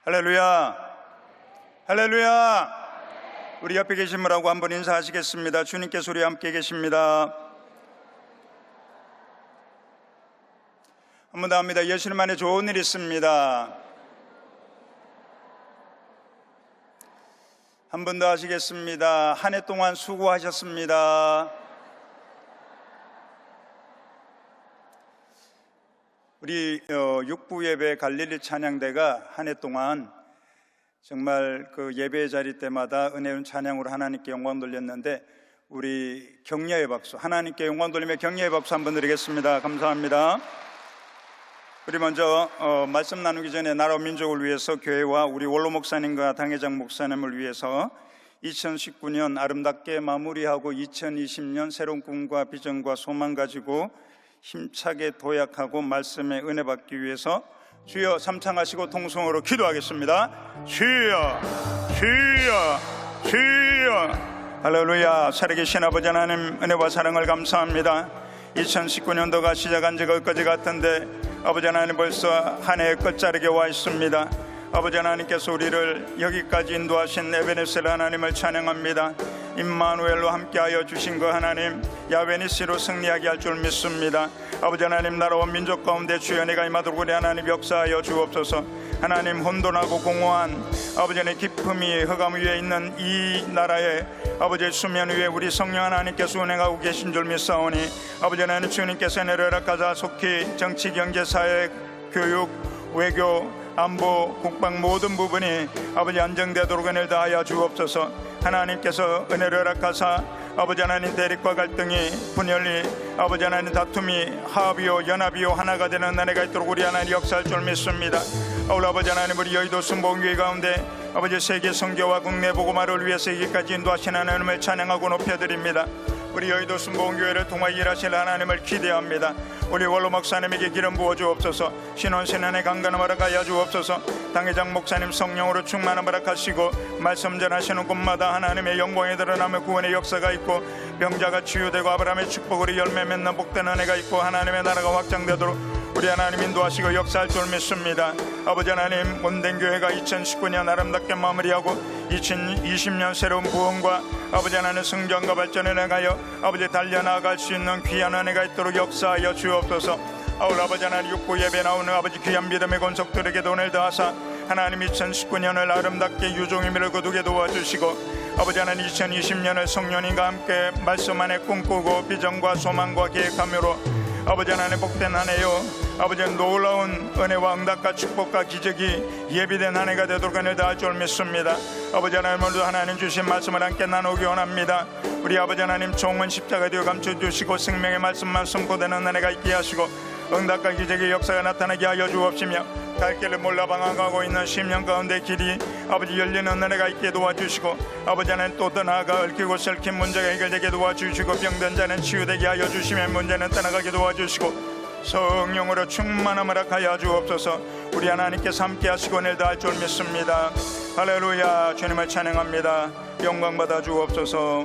할렐루야, 할렐루야. 우리 옆에 계신 분하고 한번 인사하시겠습니다. 주님께서 우리 함께 계십니다. 한 번 더 합니다. 예수님 안에 좋은 일 있습니다. 한 번 더 하시겠습니다. 한 해 동안 수고하셨습니다. 우리 육부 예배 갈릴리 찬양대가 한 해 동안 정말 그 예배 자리 때마다 은혜로운 찬양으로 하나님께 영광 돌렸는데, 우리 격려의 박수, 하나님께 영광 돌리며 격려의 박수 한번 드리겠습니다. 감사합니다. 우리 먼저 말씀 나누기 전에 나라와 민족을 위해서 교회와 우리 원로 목사님과 당회장 목사님을 위해서 2019년 아름답게 마무리하고 2020년 새로운 꿈과 비전과 소망 가지고 힘차게 도약하고 말씀의 은혜 받기 위해서 주여 삼창하시고 통성으로 기도하겠습니다. 주여, 주여, 주여. 할렐루야. 살아계신 아버지 하나님, 은혜와 사랑을 감사합니다. 2019년도가 시작한 지가 엊그제 같은데 아버지 하나님 벌써 한 해의 끝자락에 와 있습니다. 아버지 하나님께서 우리를 여기까지 인도하신 에베네셀 하나님을 찬양합니다. 임마누엘로 함께하여 주신 그 하나님, 야베니시로 승리하게 할 줄 믿습니다. 아버지 하나님, 나라와 민족 가운데 주여 내가 임하도록 우리 하나님 역사하여 주옵소서. 하나님, 혼돈하고 공허한 아버지 하나님 기품이 흑암 위에 있는 이 나라에 아버지의 수면 위에 우리 성령 하나님께서 운행하고 계신 줄 믿사오니 아버지 하나님, 주님께서 은혜를 허락하사 속히 정치, 경제, 사회, 교육, 외교, 안보, 국방 모든 부분이 아버지 안정되도록 은혜를 다하여 주옵소서. 하나님께서 은혜를 허락하사 아버지 하나님 대립과 갈등이, 분열이, 아버지 하나님 다툼이 화합이요 연합이요 하나가 되는 은혜가 있도록 우리 하나님 역사할 줄 믿습니다. 오늘 아버지 하나님, 우리 여의도 순복음교회 가운데 아버지 세계 선교와 국내 복음화를 위해서 여기까지 인도하신 하나님을 찬양하고 높여드립니다. 우리 여의도 순복음교회를 통하여 일하실 하나님을 기대합니다. 우리 원로 목사님에게 기름 부어주옵소서. 신원신원의 강건함 허락하여 주옵소서. 당회장 목사님 성령으로 충만함 허락하시고 말씀 전하시는 곳마다 하나님의 영광이 드러나며 구원의 역사가 있고 병자가 치유되고 아브라함의 축복으로 열매 맺는 복된 은혜가 있고 하나님의 나라가 확장되도록 우리 하나님 인도하시고 역사할 줄 믿습니다. 아버지 하나님, 온된 교회가 2019년 아름답게 마무리하고 2020년 새로운 부흥과 아버지 하나님 성장과 발전을 행하여 아버지 달려나갈 수 있는 귀한 은혜가 있도록 역사하여 주옵소서. 오늘 아버지 하나님, 육부 예배 나오는 아버지 귀한 믿음의 권속들에게도 오늘 다하사 하나님 2019년을 아름답게 유종의 미를 거두게 도와주시고 아버지 하나님 2020년을 성령님과 함께 말씀 안에 꿈꾸고 비전과 소망과 계획함으로 아버지 하나님 복된 한 해요 아버지 놀라운 은혜와 응답과 축복과 기적이 예비된 한 해가 되도록 은혜를 다할 줄 믿습니다. 아버지 하나님, 오늘도 하나님 주신 말씀을 함께 나누기 원합니다. 우리 아버지 하나님, 종은 십자가 되어 감춰주시고 생명의 말씀만 선포되는 은혜가 있게 하시고 응답과 기적의 역사가 나타나게 하여 주옵시며 갈 길을 몰라 방황하고 있는 10년 가운데 길이 아버지 열리는 은혜가 있게 도와주시고 아버지 하나님, 또 더 나아가 얽히고 설킨 문제가 해결되게 도와주시고 병든 자는 치유되게 하여 주시며 문제는 떠나가게 도와주시고 성령으로 충만함을 허락하여 주옵소서. 우리 하나님께서 함께 하시고 은혜를 다할 줄 믿습니다. 할렐루야. 주님을 찬양합니다. 영광 받아 주옵소서.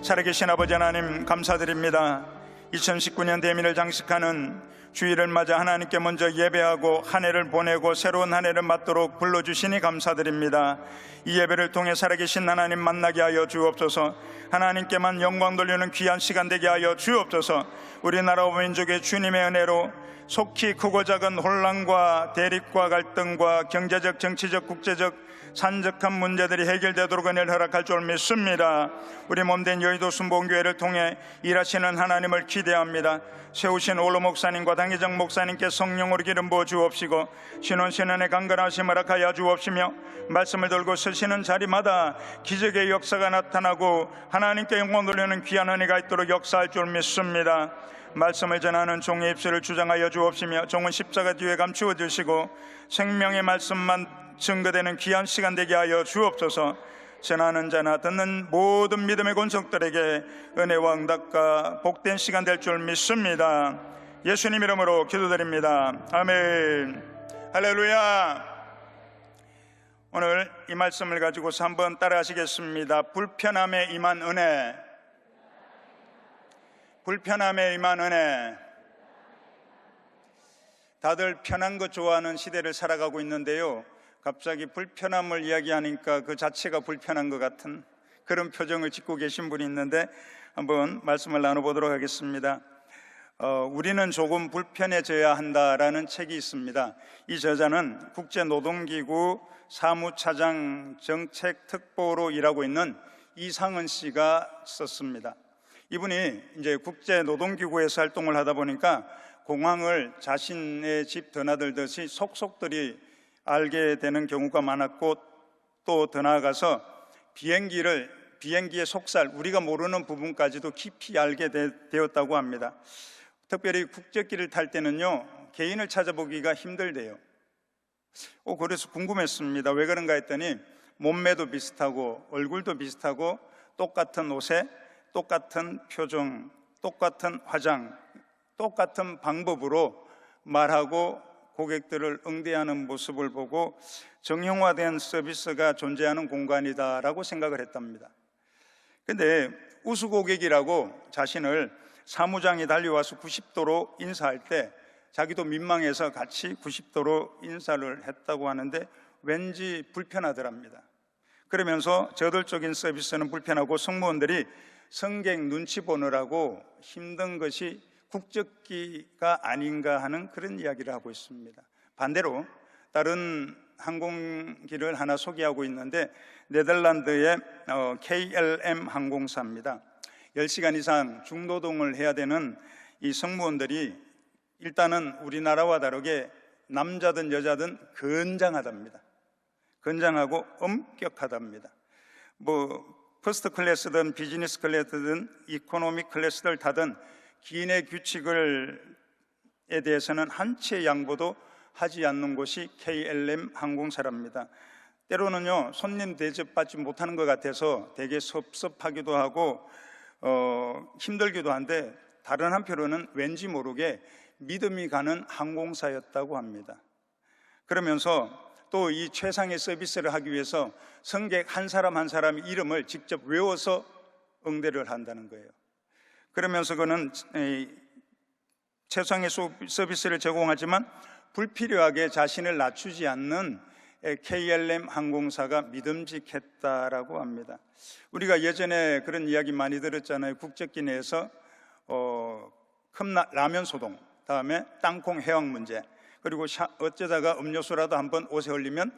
살아계신 아버지 하나님, 감사드립니다. 2019년 대민을 장식하는 주일을 맞아 하나님께 먼저 예배하고 한 해를 보내고 새로운 한 해를 맞도록 불러주시니 감사드립니다. 이 예배를 통해 살아계신 하나님 만나게 하여 주옵소서. 하나님께만 영광 돌리는 귀한 시간 되게 하여 주옵소서. 우리나라와 민족의 주님의 은혜로 속히 크고 작은 혼란과 대립과 갈등과 경제적, 정치적, 국제적 산적한 문제들이 해결되도록 은혜를 허락할 줄 믿습니다. 우리 몸된 여의도 순복음교회를 통해 일하시는 하나님을 기대합니다. 세우신 원로 목사님과 당회장 목사님께 성령으로 기름 부어 주옵시고 신원신원의 강건하심을 허락하여 주옵시며 말씀을 들고 서시는 자리마다 기적의 역사가 나타나고 하나님께 영광 돌리는 귀한 은혜가 있도록 역사할 줄 믿습니다. 말씀을 전하는 종의 입술을 주장하여 주옵시며 종은 십자가 뒤에 감추어 주시고 생명의 말씀만 증거되는 귀한 시간 되게 하여 주옵소서. 전하는 자나 듣는 모든 믿음의 권속들에게 은혜와 응답과 복된 시간 될 줄 믿습니다. 예수님 이름으로 기도드립니다. 아멘. 할렐루야. 오늘 이 말씀을 가지고서 한번 따라 하시겠습니다. 불편함에 임한 은혜. 불편함에 임한 은혜. 다들 편한 거 좋아하는 시대를 살아가고 있는데요, 갑자기 불편함을 이야기하니까 그 자체가 불편한 것 같은 그런 표정을 짓고 계신 분이 있는데 한번 말씀을 나눠보도록 하겠습니다. 우리는 조금 불편해져야 한다라는 책이 있습니다. 이 저자는 국제노동기구 사무차장 정책특보로 일하고 있는 이상은 씨가 썼습니다. 이분이 이제 국제노동기구에서 활동을 하다 보니까 공항을 자신의 집 드나들듯이 속속들이 알게 되는 경우가 많았고, 또 더 나아가서 비행기의 속살, 우리가 모르는 부분까지도 깊이 알게 되었다고 합니다. 특별히 국제기를 탈 때는요, 개인을 찾아보기가 힘들대요. 그래서 궁금했습니다. 왜 그런가 했더니 몸매도 비슷하고 얼굴도 비슷하고 똑같은 옷에 똑같은 표정, 똑같은 화장, 똑같은 방법으로 말하고 고객들을 응대하는 모습을 보고 정형화된 서비스가 존재하는 공간이다라고 생각을 했답니다. 근데 우수 고객이라고 자신을 사무장이 달려와서 90도로 인사할 때 자기도 민망해서 같이 90도로 인사를 했다고 하는데 왠지 불편하더랍니다. 그러면서 저돌적인 서비스는 불편하고 승무원들이 승객 눈치 보느라고 힘든 것이 국적기가 아닌가 하는 그런 이야기를 하고 있습니다. 반대로 다른 항공기를 하나 소개하고 있는데 네덜란드의 KLM 항공사입니다. 10시간 이상 중노동을 해야 되는 이 승무원들이 일단은 우리나라와 다르게 남자든 여자든 건장하답니다. 건장하고 엄격하답니다. 퍼스트 클래스든 비즈니스 클래스든 이코노미 클래스를 타든 기내 규칙에 대해서는 한치의 양보도 하지 않는 곳이 KLM 항공사랍니다. 때로는요, 손님 대접받지 못하는 것 같아서 되게 섭섭하기도 하고 힘들기도 한데, 다른 한편으로는 왠지 모르게 믿음이 가는 항공사였다고 합니다. 그러면서 또 이 최상의 서비스를 하기 위해서 승객 한 사람 한 사람의 이름을 직접 외워서 응대를 한다는 거예요. 그러면서 그는 최상의 서비스를 제공하지만 불필요하게 자신을 낮추지 않는 KLM 항공사가 믿음직했다라고 합니다. 우리가 예전에 그런 이야기 많이 들었잖아요. 국적기 내에서 라면 소동, 다음에 땅콩 해왕 문제, 그리고 어쩌다가 음료수라도 한번 옷에 흘리면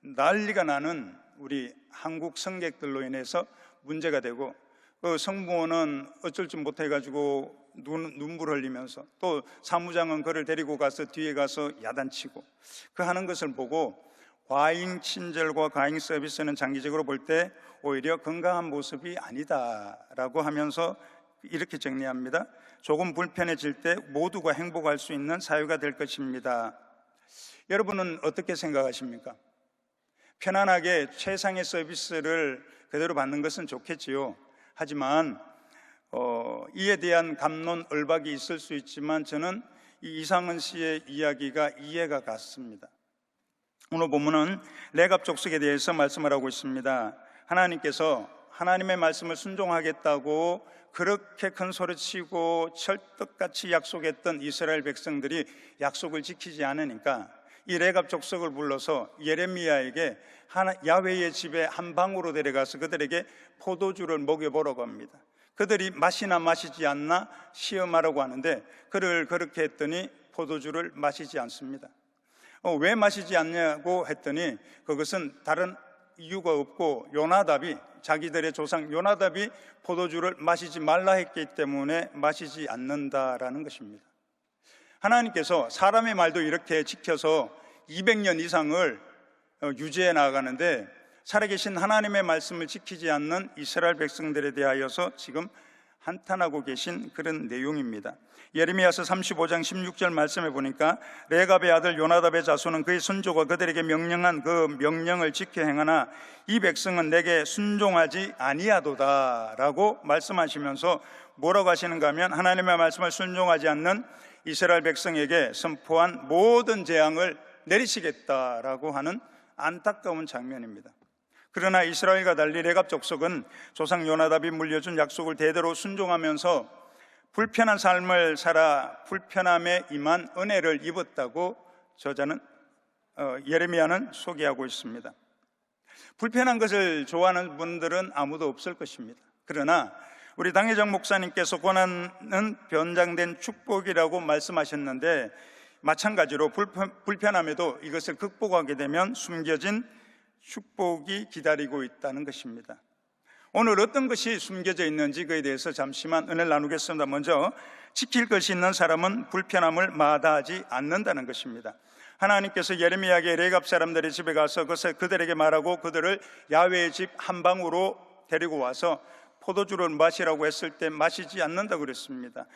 난리가 나는 우리 한국 승객들로 인해서 문제가 되고, 그 승무원은 어쩔 줄 못해가지고 눈물 흘리면서, 또 사무장은 그를 데리고 가서 뒤에 가서 야단치고 그 하는 것을 보고 과잉 친절과 과잉 서비스는 장기적으로 볼 때 오히려 건강한 모습이 아니다라고 하면서 이렇게 정리합니다. 조금 불편해질 때 모두가 행복할 수 있는 사회가 될 것입니다. 여러분은 어떻게 생각하십니까? 편안하게 최상의 서비스를 그대로 받는 것은 좋겠지요. 하지만 이에 대한 갑론을박이 있을 수 있지만 저는 이 이상은 씨의 이야기가 이해가 갔습니다. 오늘 본문은 레갑 족속에 대해서 말씀을 하고 있습니다. 하나님께서 하나님의 말씀을 순종하겠다고 그렇게 큰 소리치고 철떡같이 약속했던 이스라엘 백성들이 약속을 지키지 않으니까 이 레갑 족속을 불러서 예레미야에게 야훼의 집에 한 방으로 데려가서 그들에게 포도주를 먹여보라고 합니다. 그들이 마시나 마시지 않나 시험하라고 하는데 그를 그렇게 했더니 포도주를 마시지 않습니다. 왜 마시지 않냐고 했더니 그것은 다른 이유가 없고 자기들의 조상 요나답이 포도주를 마시지 말라 했기 때문에 마시지 않는다라는 것입니다. 하나님께서 사람의 말도 이렇게 지켜서 200년 이상을 유지해 나가는데 살아계신 하나님의 말씀을 지키지 않는 이스라엘 백성들에 대하여서 지금 한탄하고 계신 그런 내용입니다. 예레미야서 35장 16절 말씀해 보니까 레갑의 아들 요나답의 자손은 그의 선조가 그들에게 명령한 그 명령을 지켜 행하나 이 백성은 내게 순종하지 아니하도다 라고 말씀하시면서 뭐라고 하시는가 하면 하나님의 말씀을 순종하지 않는 이스라엘 백성에게 선포한 모든 재앙을 내리시겠다라고 하는 안타까운 장면입니다. 그러나 이스라엘과 달리 레갑 족속은 조상 요나답이 물려준 약속을 대대로 순종하면서 불편한 삶을 살아 불편함에 임한 은혜를 입었다고 저자는 예레미야는 소개하고 있습니다. 불편한 것을 좋아하는 분들은 아무도 없을 것입니다. 그러나 우리 당회장 목사님께서 고난은 변장된 축복이라고 말씀하셨는데, 마찬가지로 불편함에도 이것을 극복하게 되면 숨겨진 축복이 기다리고 있다는 것입니다. 오늘 어떤 것이 숨겨져 있는지 그에 대해서 잠시만 은혜를 나누겠습니다. 먼저 지킬 것이 있는 사람은 불편함을 마다하지 않는다는 것입니다. 하나님께서 예레미야에게 레갑 사람들의 집에 가서 그들에게 말하고 그들을 야훼의 집 한 방으로 데리고 와서 포도주를 마시라고 했을 때 마시지 않는다고 그랬습니다.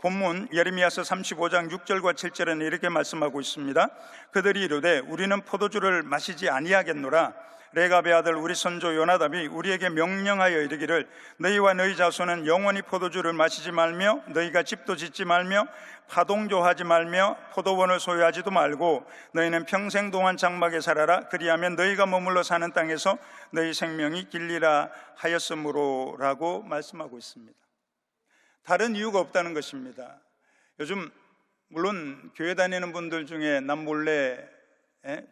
본문 예레미야서 35장 6절과 7절에는 이렇게 말씀하고 있습니다. 그들이 이르되 우리는 포도주를 마시지 아니하겠노라. 레갑의 아들 우리 선조 요나답이 우리에게 명령하여 이르기를 너희와 너희 자손은 영원히 포도주를 마시지 말며 너희가 집도 짓지 말며 파동조하지 말며 포도원을 소유하지도 말고 너희는 평생 동안 장막에 살아라. 그리하면 너희가 머물러 사는 땅에서 너희 생명이 길리라 하였으므로 라고 말씀하고 있습니다. 다른 이유가 없다는 것입니다. 요즘 물론 교회 다니는 분들 중에 남몰래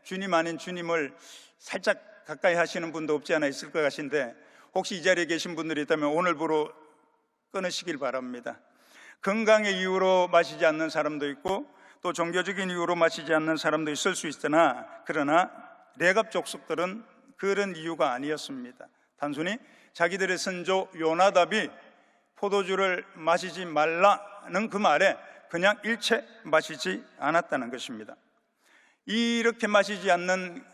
주님 아닌 주님을 살짝 가까이 하시는 분도 없지 않아 있을 것 같은데, 혹시 이 자리에 계신 분들이 있다면 오늘부로 끊으시길 바랍니다. 건강의 이유로 마시지 않는 사람도 있고 또 종교적인 이유로 마시지 않는 사람도 있을 수 있으나, 그러나 레갑 족속들은 그런 이유가 아니었습니다. 단순히 자기들의 선조 요나답이 포도주를 마시지 말라는 그 말에 그냥 일체 마시지 않았다는 것입니다. 이렇게 마시지 않는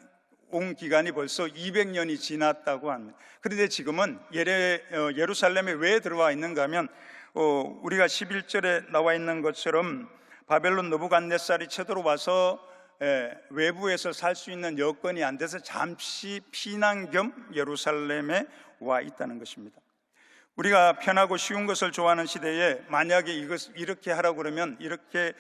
온 기간이 벌써 200년이 지났다고 합니다. 그런데 지금은 예루살렘에 왜 들어와 있는가 하면 우리가 11절에 나와 있는 것처럼 바벨론 느부갓네살이 쳐들어와서 외부에서 살 수 있는 여건이 안 돼서 잠시 피난 겸 예루살렘에 와 있다는 것입니다. 우리가 편하고 쉬운 것을 좋아하는 시대에 만약에 이렇게 하라고 그러면 이렇게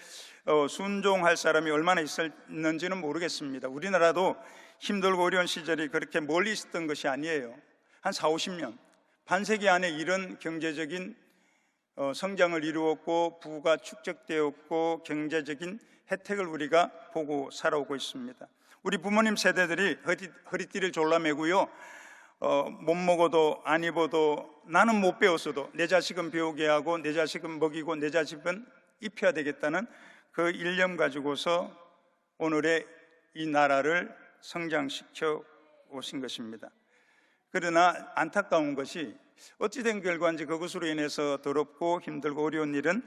순종할 사람이 얼마나 있었는지는 모르겠습니다. 우리나라도 힘들고 어려운 시절이 그렇게 멀리 있었던 것이 아니에요. 한 40-50년, 반세기 안에 이런 경제적인 성장을 이루었고 부가 축적되었고 경제적인 혜택을 우리가 보고 살아오고 있습니다. 우리 부모님 세대들이 허리띠를 졸라매고요, 못 먹어도 안 입어도 나는 못 배웠어도 내 자식은 배우게 하고 내 자식은 먹이고 내 자식은 입혀야 되겠다는 그 일념 가지고서 오늘의 이 나라를 성장시켜 오신 것입니다. 그러나 안타까운 것이 어찌된 결과인지 그것으로 인해서 더럽고 힘들고 어려운 일은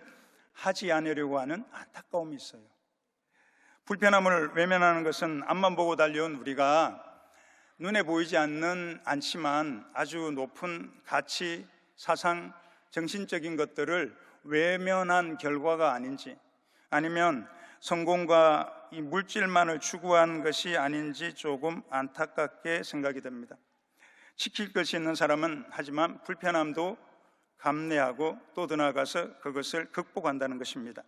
하지 않으려고 하는 안타까움이 있어요. 불편함을 외면하는 것은 앞만 보고 달려온 우리가 눈에 보이지 않지만 아주 높은 가치, 사상, 정신적인 것들을 외면한 결과가 아닌지, 아니면 성공과 이 물질만을 추구한 것이 아닌지 조금 안타깝게 생각이 됩니다. 지킬 것이 있는 사람은 하지만 불편함도 감내하고 또 더 나아가서 그것을 극복한다는 것입니다.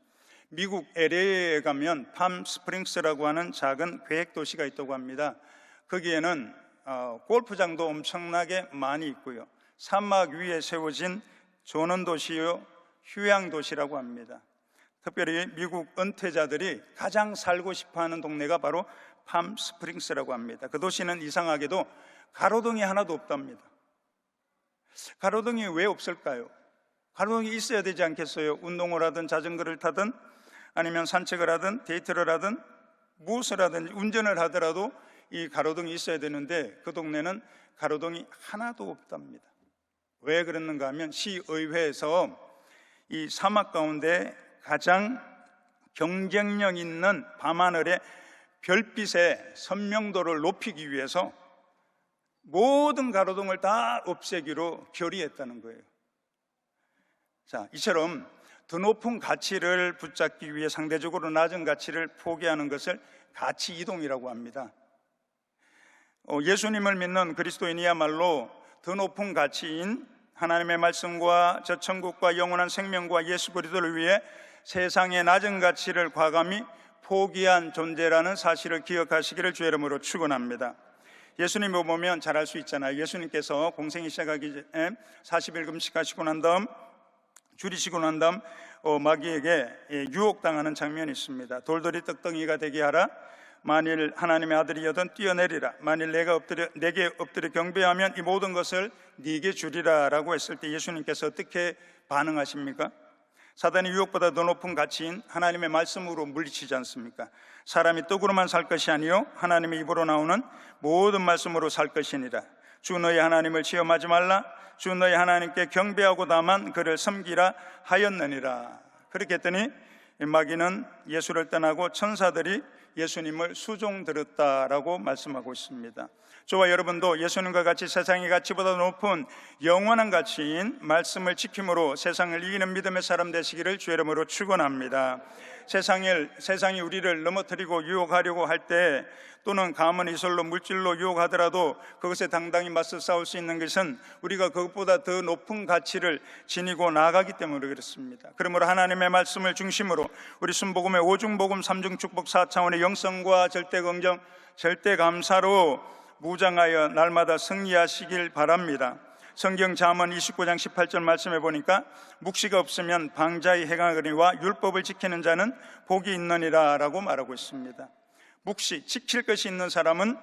미국 LA에 가면 팜 스프링스라고 하는 작은 계획 도시가 있다고 합니다. 거기에는 골프장도 엄청나게 많이 있고요, 사막 위에 세워진 전원도시요 휴양도시라고 합니다. 특별히 미국 은퇴자들이 가장 살고 싶어하는 동네가 바로 팜 스프링스라고 합니다. 그 도시는 이상하게도 가로등이 하나도 없답니다. 가로등이 왜 없을까요? 가로등이 있어야 되지 않겠어요? 운동을 하든 자전거를 타든 아니면 산책을 하든 데이트를 하든 무엇을 하든 운전을 하더라도 이 가로등이 있어야 되는데 그 동네는 가로등이 하나도 없답니다. 왜 그랬는가 하면 시의회에서 이 사막 가운데 가장 경쟁력 있는 밤하늘의 별빛의 선명도를 높이기 위해서 모든 가로등을 다 없애기로 결의했다는 거예요. 자, 이처럼 더 높은 가치를 붙잡기 위해 상대적으로 낮은 가치를 포기하는 것을 가치 이동이라고 합니다. 예수님을 믿는 그리스도인이야말로 더 높은 가치인 하나님의 말씀과 저 천국과 영원한 생명과 예수 그리스도를 위해 세상의 낮은 가치를 과감히 포기한 존재라는 사실을 기억하시기를 주의 이름으로 축원합니다. 예수님을 보면 잘 알 수 있잖아요. 예수님께서 공생이 시작하기 전에 40일 금식하시고 난 다음 줄이시고 난 다음 마귀에게 유혹당하는 장면이 있습니다. 돌돌이 떡덩이가 되게 하라. 만일 하나님의 아들이여든 뛰어내리라. 만일 내게 엎드려 경배하면 이 모든 것을 네게 주리라 라고 했을 때 예수님께서 어떻게 반응하십니까? 사단이 유혹보다 더 높은 가치인 하나님의 말씀으로 물리치지 않습니까? 사람이 떡으로만 살 것이 아니요 하나님의 입으로 나오는 모든 말씀으로 살 것이니라. 주 너희 하나님을 시험하지 말라. 주 너희 하나님께 경배하고 다만 그를 섬기라 하였느니라. 그렇게 했더니 마귀는 예수를 떠나고 천사들이 예수님을 수종들었다라고 말씀하고 있습니다. 저와 여러분도 예수님과 같이 세상의 가치보다 높은 영원한 가치인 말씀을 지킴으로 세상을 이기는 믿음의 사람 되시기를 주 이름으로 축원합니다. 세상이 우리를 넘어뜨리고 유혹하려고 할 때, 또는 가문 이설로 물질로 유혹하더라도 그것에 당당히 맞서 싸울 수 있는 것은 우리가 그것보다 더 높은 가치를 지니고 나아가기 때문에 그렇습니다. 그러므로 하나님의 말씀을 중심으로 우리 순복음의 오중복음 삼중축복 4차원의 영성과 절대긍정 절대감사로 무장하여 날마다 승리하시길 바랍니다. 성경 잠언 29장 18절 말씀해 보니까 묵시가 없으면 방자히 행하거니와 율법을 지키는 자는 복이 있느니라 라고 말하고 있습니다. 묵시, 지킬 것이 있는 사람은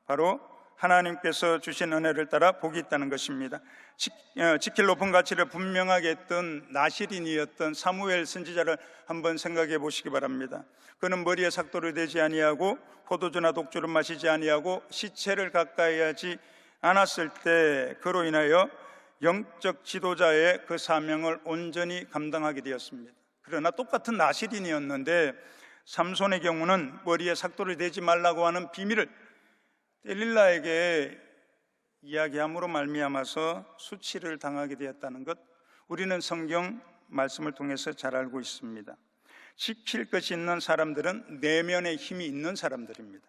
바로 하나님께서 주신 은혜를 따라 복이 있다는 것입니다. 지킬 높은 가치를 분명하게 했던 나실인이었던 사무엘 선지자를 한번 생각해 보시기 바랍니다. 그는 머리에 삭도를 대지 아니하고 포도주나 독주를 마시지 아니하고 시체를 가까이 하지 않았을 때 그로 인하여 영적 지도자의 그 사명을 온전히 감당하게 되었습니다. 그러나 똑같은 나실인이었는데 삼손의 경우는 머리에 삭도를 대지 말라고 하는 비밀을 델릴라에게 이야기함으로 말미암아서 수치를 당하게 되었다는 것, 우리는 성경 말씀을 통해서 잘 알고 있습니다. 지킬 것이 있는 사람들은 내면의 힘이 있는 사람들입니다.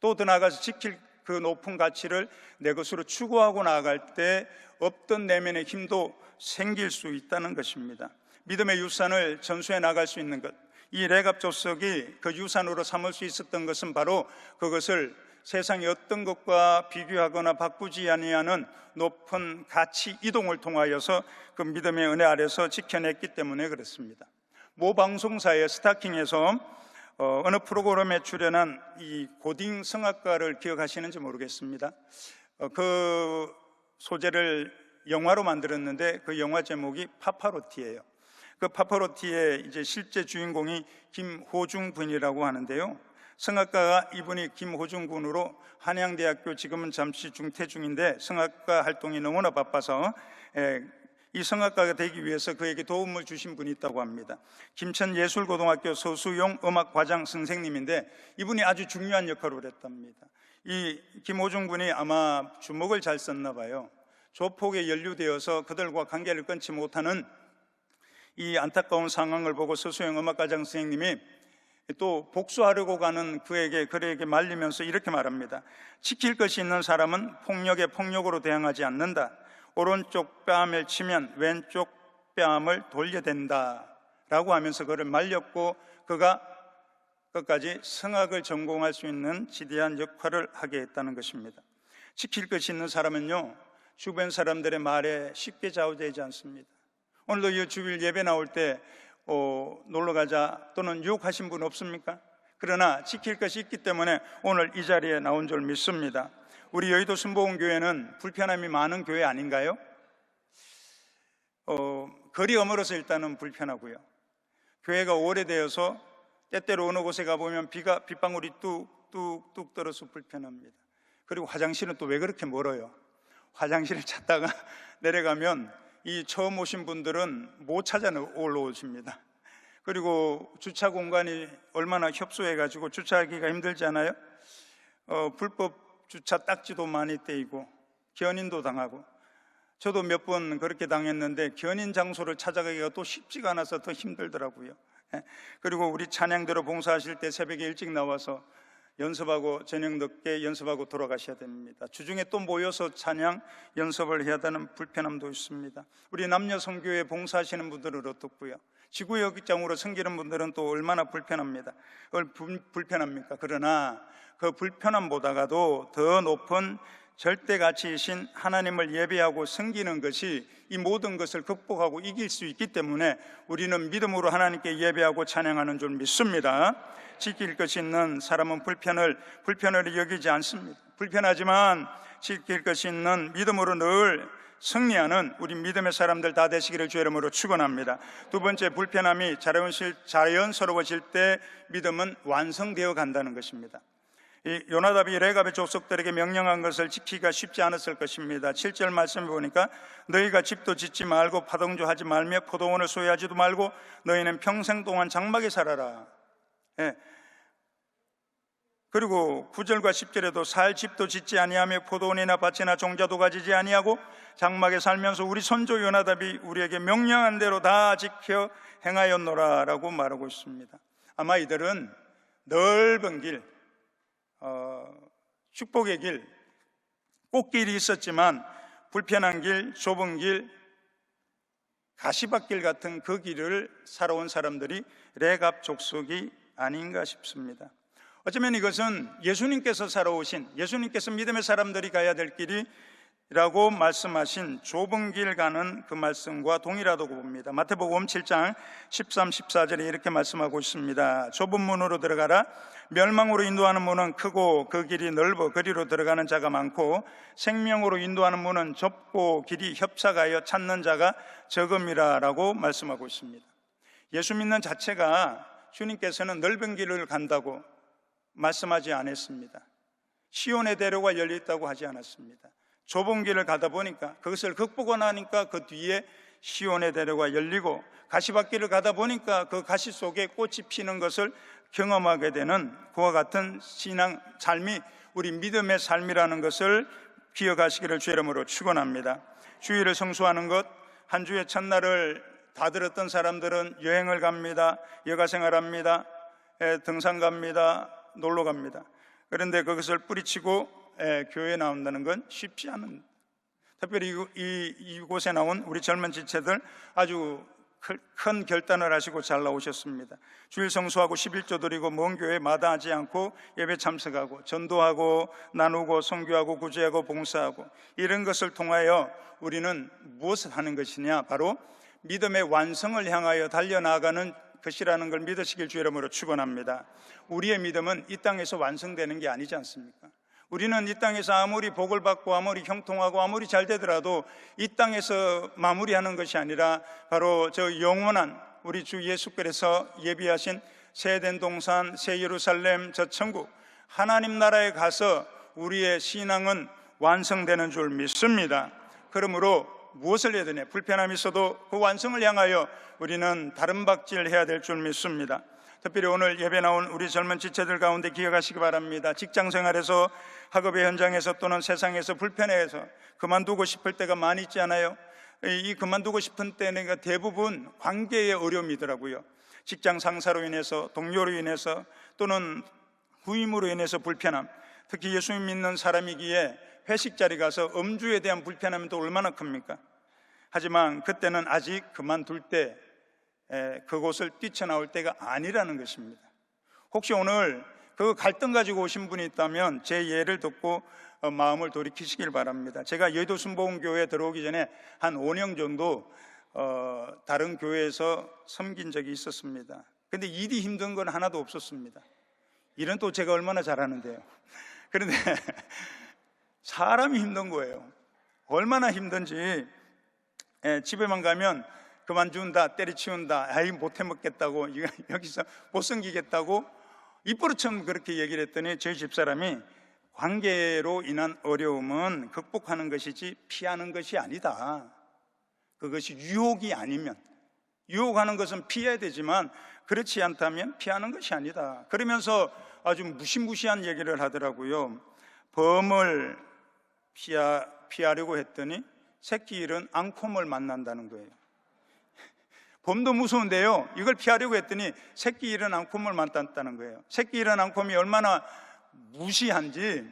또 더 나아가서 지킬 그 높은 가치를 내 것으로 추구하고 나아갈 때 없던 내면의 힘도 생길 수 있다는 것입니다. 믿음의 유산을 전수해 나갈 수 있는 것, 이 레갑 족속이 그 유산으로 삼을 수 있었던 것은 바로 그것을 세상의 어떤 것과 비교하거나 바꾸지 아니하는 높은 가치 이동을 통하여서 그 믿음의 은혜 아래서 지켜냈기 때문에 그렇습니다. 모 방송사의 스타킹에서 어느 프로그램에 출연한 이 고딩 성악가를 기억하시는지 모르겠습니다. 그 소재를 영화로 만들었는데 그 영화 제목이 파파로티예요. 그 파파로티의 이제 실제 주인공이 김호중 군이라고 하는데요. 성악가가 이분이 김호중 군으로 한양대학교, 지금은 잠시 중퇴 중인데 성악가 활동이 너무나 바빠서 이 성악가가 되기 위해서 그에게 도움을 주신 분이 있다고 합니다. 김천예술고등학교 서수용 음악과장 선생님인데 이분이 아주 중요한 역할을 했답니다. 이 김호중 군이 아마 주먹을 잘 썼나 봐요. 조폭에 연루되어서 그들과 관계를 끊지 못하는 이 안타까운 상황을 보고 서수용 음악과장 선생님이 또 복수하려고 가는 그에게 말리면서 이렇게 말합니다. 지킬 것이 있는 사람은 폭력에 폭력으로 대항하지 않는다. 오른쪽 뺨을 치면 왼쪽 뺨을 돌려댄다 라고 하면서 그를 말렸고, 그가 끝까지 성악을 전공할 수 있는 지대한 역할을 하게 했다는 것입니다. 지킬 것이 있는 사람은요, 주변 사람들의 말에 쉽게 좌우되지 않습니다. 오늘도 이 주일 예배 나올 때 놀러 가자 또는 유혹하신 분 없습니까? 그러나 지킬 것이 있기 때문에 오늘 이 자리에 나온 줄 믿습니다. 우리 여의도 순복음교회는 불편함이 많은 교회 아닌가요? 거리 어머러서 일단은 불편하고요. 교회가 오래되어서 때때로 어느 곳에 가보면 빗방울이 뚝뚝뚝 떨어서 불편합니다. 그리고 화장실은 또 왜 그렇게 멀어요? 화장실을 찾다가 내려가면 이 처음 오신 분들은 못 찾아 올라오십니다. 그리고 주차 공간이 얼마나 협소해가지고 주차하기가 힘들잖아요. 불법 주차 딱지도 많이 떼이고 견인도 당하고, 저도 몇 번 그렇게 당했는데 견인 장소를 찾아가기가 또 쉽지가 않아서 더 힘들더라고요. 그리고 우리 찬양대로 봉사하실 때 새벽에 일찍 나와서 연습하고 저녁 늦게 연습하고 돌아가셔야 됩니다. 주중에 또 모여서 찬양 연습을 해야 되는 불편함도 있습니다. 우리 남녀 선교회 봉사하시는 분들은 어떻고요? 지구역장으로 섬기는 분들은 또 얼마나 불편합니다. 불편합니까? 그러나 그 불편함보다가도 더 높은 절대 가치이신 하나님을 예배하고 섬기는 것이 이 모든 것을 극복하고 이길 수 있기 때문에 우리는 믿음으로 하나님께 예배하고 찬양하는 줄 믿습니다. 지킬 것이 있는 사람은 불편을 여기지 않습니다. 불편하지만 지킬 것이 있는 믿음으로 늘 승리하는 우리 믿음의 사람들 다 되시기를 주의 이름으로 축원합니다. 두 번째, 불편함이 자연스러워질 때 믿음은 완성되어 간다는 것입니다. 이 요나답이 레갑의 족속들에게 명령한 것을 지키기가 쉽지 않았을 것입니다. 7절 말씀을 보니까 너희가 집도 짓지 말고 파동조 하지 말며 포도원을 소유하지도 말고 너희는 평생 동안 장막에 살아라. 그리고 9절과 10절에도 살 집도 짓지 아니하며 포도원이나 밭이나 종자도 가지지 아니하고 장막에 살면서 우리 선조 요나답이 우리에게 명령한 대로 다 지켜 행하였노라 라고 말하고 있습니다. 아마 이들은 넓은 길, 축복의 길, 꽃길이 있었지만 불편한 길, 좁은 길, 가시밭길 같은 그 길을 살아온 사람들이 레갑 족속이 아닌가 싶습니다. 어쩌면 이것은 예수님께서 살아오신, 예수님께서 믿음의 사람들이 가야 될 길이라고 말씀하신 좁은 길 가는 그 말씀과 동일하다고 봅니다. 마태복음 7장 13, 14절에 이렇게 말씀하고 있습니다. 좁은 문으로 들어가라. 멸망으로 인도하는 문은 크고 그 길이 넓어 그리로 들어가는 자가 많고 생명으로 인도하는 문은 좁고 길이 협착하여 찾는 자가 적음이라 라고 말씀하고 있습니다. 예수 믿는 자체가 주님께서는 넓은 길을 간다고 말씀하지 않았습니다. 시온의 대로가 열려있다고 하지 않았습니다. 좁은 길을 가다 보니까 그것을 극복하니까 그 뒤에 시온의 대로가 열리고 가시밭길을 가다 보니까 그 가시 속에 꽃이 피는 것을 경험하게 되는 그와 같은 신앙 삶이 우리 믿음의 삶이라는 것을 기억하시기를 주의 이름으로 축원합니다. 주일을 성수하는 것, 한 주의 첫날을 다 들었던 사람들은 여행을 갑니다. 여가생활합니다. 등산 갑니다. 놀러 갑니다. 그런데 그것을 뿌리치고 교회에 나온다는 건 쉽지 않은, 특별히 이곳에 나온 우리 젊은 지체들 아주 큰 결단을 하시고 잘 나오셨습니다. 주일 성수하고 11조 드리고 먼 교회 마다하지 않고 예배 참석하고 전도하고 나누고 선교하고 구제하고 봉사하고 이런 것을 통하여 우리는 무엇을 하는 것이냐, 바로 믿음의 완성을 향하여 달려나가는 것이라는 걸 믿으시길 주의 이름으로 축원합니다. 우리의 믿음은 이 땅에서 완성되는 게 아니지 않습니까? 우리는 이 땅에서 아무리 복을 받고 아무리 형통하고 아무리 잘 되더라도 이 땅에서 마무리하는 것이 아니라 바로 저 영원한 우리 주 예수께서 예비하신 새 에덴 동산, 새 예루살렘, 저 천국 하나님 나라에 가서 우리의 신앙은 완성되는 줄 믿습니다. 그러므로 무엇을 해야 되냐? 불편함이 있어도 그 완성을 향하여 우리는 다른 박질 해야 될 줄 믿습니다. 특별히 오늘 예배 나온 우리 젊은 지체들 가운데 기억하시기 바랍니다. 직장생활에서, 학업의 현장에서 또는 세상에서 불편해서 그만두고 싶을 때가 많이 있지 않아요? 이 그만두고 싶은 때는 대부분 관계의 어려움이더라고요. 직장 상사로 인해서, 동료로 인해서 또는 후임으로 인해서 불편함, 특히 예수님 믿는 사람이기에 회식 자리 가서 음주에 대한 불편함이 또 얼마나 큽니까? 하지만 그때는 아직 그만둘 때 그곳을 뛰쳐나올 때가 아니라는 것입니다. 혹시 오늘 그 갈등 가지고 오신 분이 있다면 제 예를 듣고 마음을 돌이키시길 바랍니다. 제가 여의도 순복음교회에 들어오기 전에 한 5년 정도 다른 교회에서 섬긴 적이 있었습니다. 근데 일이 힘든 건 하나도 없었습니다. 일은 또 제가 얼마나 잘하는데요. 그런데 사람이 힘든 거예요. 얼마나 힘든지. 집에만 가면 그만둔다, 때려치운다, 아이 못해 먹겠다고, 여기서 못 섬기겠다고 입버릇처럼 그렇게 얘기를 했더니 저희 집사람이 관계로 인한 어려움은 극복하는 것이지 피하는 것이 아니다. 그것이 유혹이 아니면, 유혹하는 것은 피해야 되지만 그렇지 않다면 피하는 것이 아니다. 그러면서 아주 무시무시한 얘기를 하더라고요. 범을 피하려고 했더니 새끼일은 앙콤을 만난다는 거예요. 범도 무서운데요, 이걸 피하려고 했더니 새끼일은 앙콤을 만났다는 거예요. 새끼일은 앙콤이 얼마나 무시한지,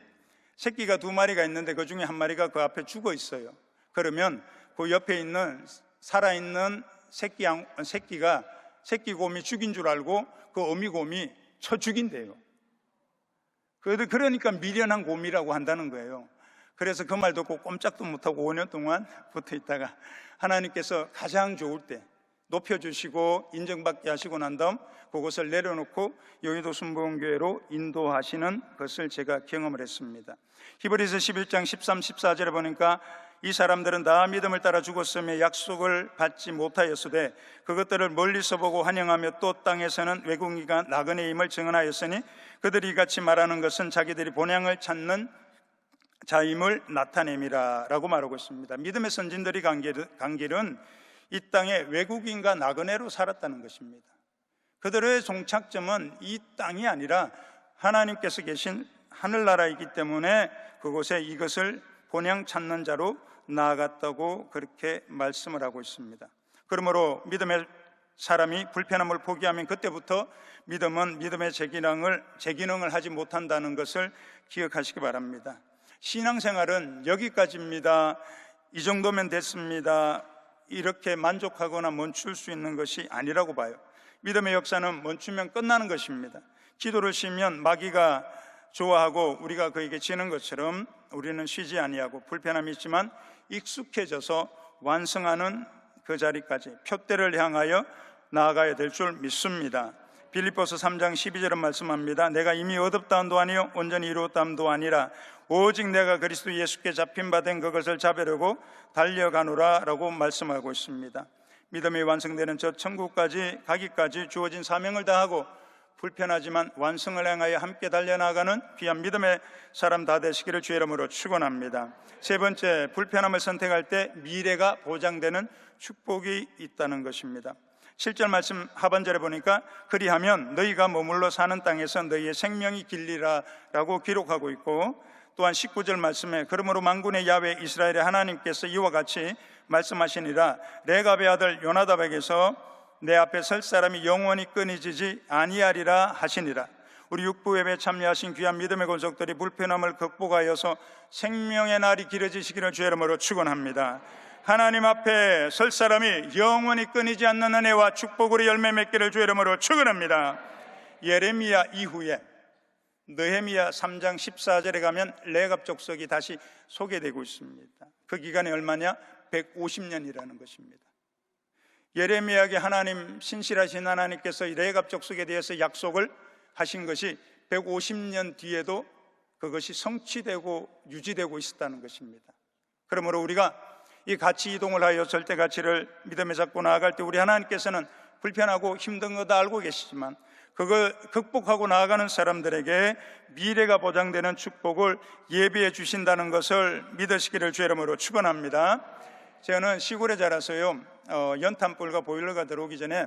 새끼가 2마리가 있는데 그 중에 1마리가 그 앞에 죽어 있어요. 그러면 그 옆에 있는 살아있는 새끼가 새끼곰이 죽인 줄 알고 그 어미곰이 쳐 죽인대요. 그러니까 미련한 곰이라고 한다는 거예요. 그래서 그 말 듣고 꼼짝도 못하고 5년 동안 붙어 있다가 하나님께서 가장 좋을 때 높여주시고 인정받게 하시고 난 다음 그것을 내려놓고 여의도 순복음교회로 인도하시는 것을 제가 경험을 했습니다. 히브리서 11장 13, 14절에 보니까 이 사람들은 다 믿음을 따라 죽었으며 약속을 받지 못하였으되 그것들을 멀리서 보고 환영하며 또 땅에서는 외국인과 나그네임을 증언하였으니 그들이 같이 말하는 것은 자기들이 본향을 찾는 자임을 나타냄이라 라고 말하고 있습니다. 믿음의 선진들이 간 길은 이 땅에 외국인과 나그네로 살았다는 것입니다. 그들의 종착점은 이 땅이 아니라 하나님께서 계신 하늘나라이기 때문에 그곳에 이것을 본향 찾는 자로 나아갔다고 그렇게 말씀을 하고 있습니다. 그러므로 믿음의 사람이 불편함을 포기하면 그때부터 믿음은 믿음의 제 기능을 하지 못한다는 것을 기억하시기 바랍니다. 신앙생활은 여기까지입니다, 이 정도면 됐습니다, 이렇게 만족하거나 멈출 수 있는 것이 아니라고 봐요. 믿음의 역사는 멈추면 끝나는 것입니다. 기도를 쉬면 마귀가 좋아하고 우리가 그에게 지는 것처럼 우리는 쉬지 아니하고 불편함이 있지만 익숙해져서 완성하는 그 자리까지 표대를 향하여 나아가야 될 줄 믿습니다. 빌립보서 3장 12절은 말씀합니다. 내가 이미 얻었다함도 아니요 온전히 이루었다함도 아니라 오직 내가 그리스도 예수께 잡힌 바 된 그것을 잡으려고 달려가노라 라고 말씀하고 있습니다. 믿음이 완성되는 저 천국까지 가기까지 주어진 사명을 다하고 불편하지만 완성을 향하여 함께 달려나가는 귀한 믿음의 사람 다 되시기를 주의 이름으로 축원합니다. 세 번째, 불편함을 선택할 때 미래가 보장되는 축복이 있다는 것입니다. 7절 말씀 하반절에 보니까 그리하면 너희가 머물러 사는 땅에서 너희의 생명이 길리라 라고 기록하고 있고, 또한 19절 말씀에 그러므로 만군의 야훼 이스라엘의 하나님께서 이와 같이 말씀하시니라 레갑의 아들 요나답에게서 내 앞에 설 사람이 영원히 끊이지지 아니하리라 하시니라. 우리 육부예배에 참여하신 귀한 믿음의 권속들이 불편함을 극복하여서 생명의 날이 길어지시기를 주의 이름으로 축원합니다. 하나님 앞에 설 사람이 영원히 끊이지 않는 은혜와 축복으로 열매 맺기를 주의 이름으로 축원합니다. 예레미야 이후에 느헤미야 3장 14절에 가면 레갑 족속이 다시 소개되고 있습니다. 그 기간이 얼마냐? 150년이라는 것입니다. 예레미야에게 하나님, 신실하신 하나님께서 레갑 족속에 대해서 약속을 하신 것이 150년 뒤에도 그것이 성취되고 유지되고 있었다는 것입니다. 그러므로 우리가 이 가치 이동을 하여 절대 가치를 믿음에 잡고 나아갈 때 우리 하나님께서는 불편하고 힘든 거 다 알고 계시지만 그걸 극복하고 나아가는 사람들에게 미래가 보장되는 축복을 예비해 주신다는 것을 믿으시기를 주의 이름으로 축원합니다. 저는 시골에 자라서요, 연탄불과 보일러가 들어오기 전에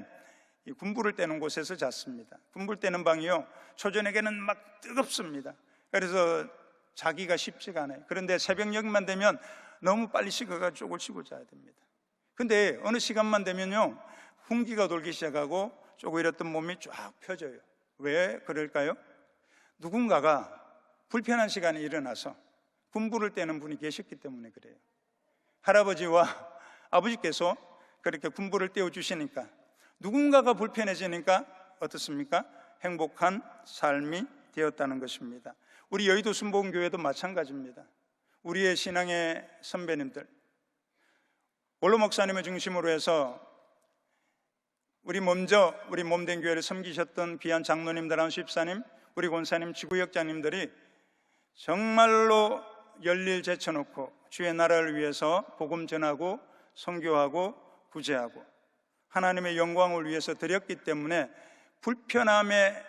군부를 떼는 곳에서 잤습니다. 군부를 떼는 방이요, 초저녁에는 막 뜨겁습니다. 그래서 자기가 쉽지가 않아요. 그런데 새벽녘만 되면 너무 빨리 식어가 쪽을 치고 자야 됩니다. 근데 어느 시간만 되면요, 훈기가 돌기 시작하고 쪼그렸던 몸이 쫙 펴져요. 왜 그럴까요? 누군가가 불편한 시간에 일어나서 군부를 떼는 분이 계셨기 때문에 그래요. 할아버지와 아버지께서 그렇게 군부를 떼어주시니까 누군가가 불편해지니까 어떻습니까? 행복한 삶이 되었다는 것입니다. 우리 여의도 순복음교회도 마찬가지입니다. 우리의 신앙의 선배님들, 원로 목사님을 중심으로 해서 우리 몸된 교회를 섬기셨던 귀한 장로님들, 안수집사님, 우리 권사님, 지구역장님들이 정말로 열일 제쳐놓고 주의 나라를 위해서 복음 전하고 선교하고 구제하고 하나님의 영광을 위해서 드렸기 때문에 불편함의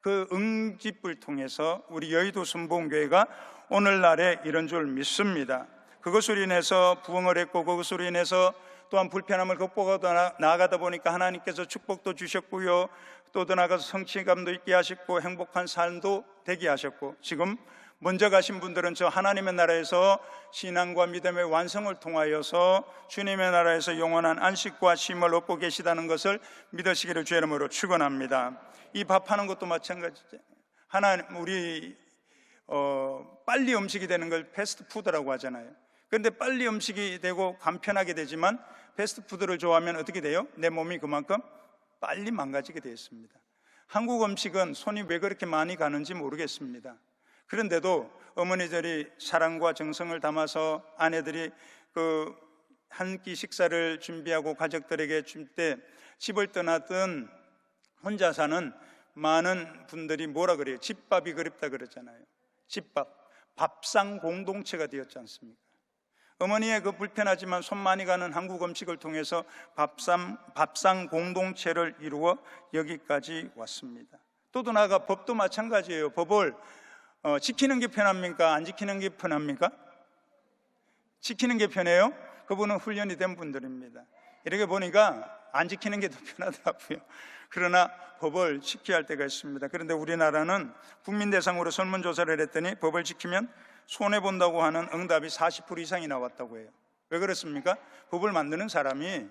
그 응집을 통해서 우리 여의도 순복음교회가 오늘날에 이런 줄 믿습니다. 그것으로 인해서 부흥을 했고 그것으로 인해서 또한 불편함을 극복하고 나아가다 보니까 하나님께서 축복도 주셨고요, 또 더 나아가서 성취감도 있게 하셨고 행복한 삶도 되게 하셨고, 지금 먼저 가신 분들은 저 하나님의 나라에서 신앙과 믿음의 완성을 통하여서 주님의 나라에서 영원한 안식과 쉼을 얻고 계시다는 것을 믿으시기를 주의 이름으로 축원합니다. 이 밥하는 것도 마찬가지죠. 우리 빨리 음식이 되는 걸 패스트푸드라고 하잖아요. 그런데 빨리 음식이 되고 간편하게 되지만 패스트푸드를 좋아하면 어떻게 돼요? 내 몸이 그만큼 빨리 망가지게 되어 있습니다. 한국 음식은 손이 왜 그렇게 많이 가는지 모르겠습니다. 그런데도 어머니들이 사랑과 정성을 담아서 아내들이 그 한 끼 식사를 준비하고 가족들에게 줄 때 집을 떠났던 혼자 사는 많은 분들이 뭐라 그래요? 집밥이 그립다 그러잖아요. 집밥, 밥상 공동체가 되었지 않습니까? 어머니의 그 불편하지만 손 많이 가는 한국 음식을 통해서 밥상 공동체를 이루어 여기까지 왔습니다. 또 나아가 법도 마찬가지예요. 법을 지키는 게 편합니까? 안 지키는 게 편합니까? 지키는 게 편해요? 그분은 훈련이 된 분들입니다. 이렇게 보니까 안 지키는 게 더 편하더라고요. 그러나 법을 지켜야 할 때가 있습니다. 그런데 우리나라는 국민 대상으로 설문조사를 했더니 법을 지키면 손해본다고 하는 응답이 40% 이상이 나왔다고 해요. 왜 그렇습니까? 법을 만드는 사람이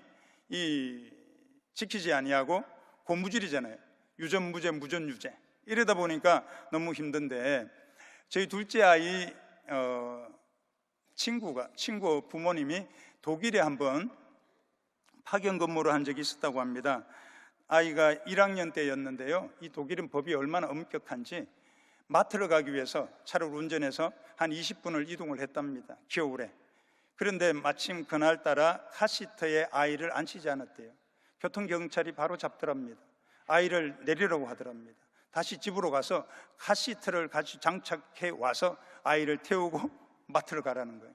지키지 아니하고 고무줄이잖아요. 유전무죄, 무전유죄. 이러다 보니까 너무 힘든데, 저희 둘째 아이 친구 부모님이 독일에 한번 파견 근무를 한 적이 있었다고 합니다. 아이가 1학년 때였는데요, 이 독일은 법이 얼마나 엄격한지 마트를 가기 위해서 차를 운전해서 한 20분을 이동을 했답니다, 겨울에. 그런데 마침 그날따라 카시트에 아이를 앉히지 않았대요. 교통경찰이 바로 잡더랍니다. 아이를 내리라고 하더랍니다. 다시 집으로 가서 카시트를 같이 장착해 와서 아이를 태우고 마트를 가라는 거예요.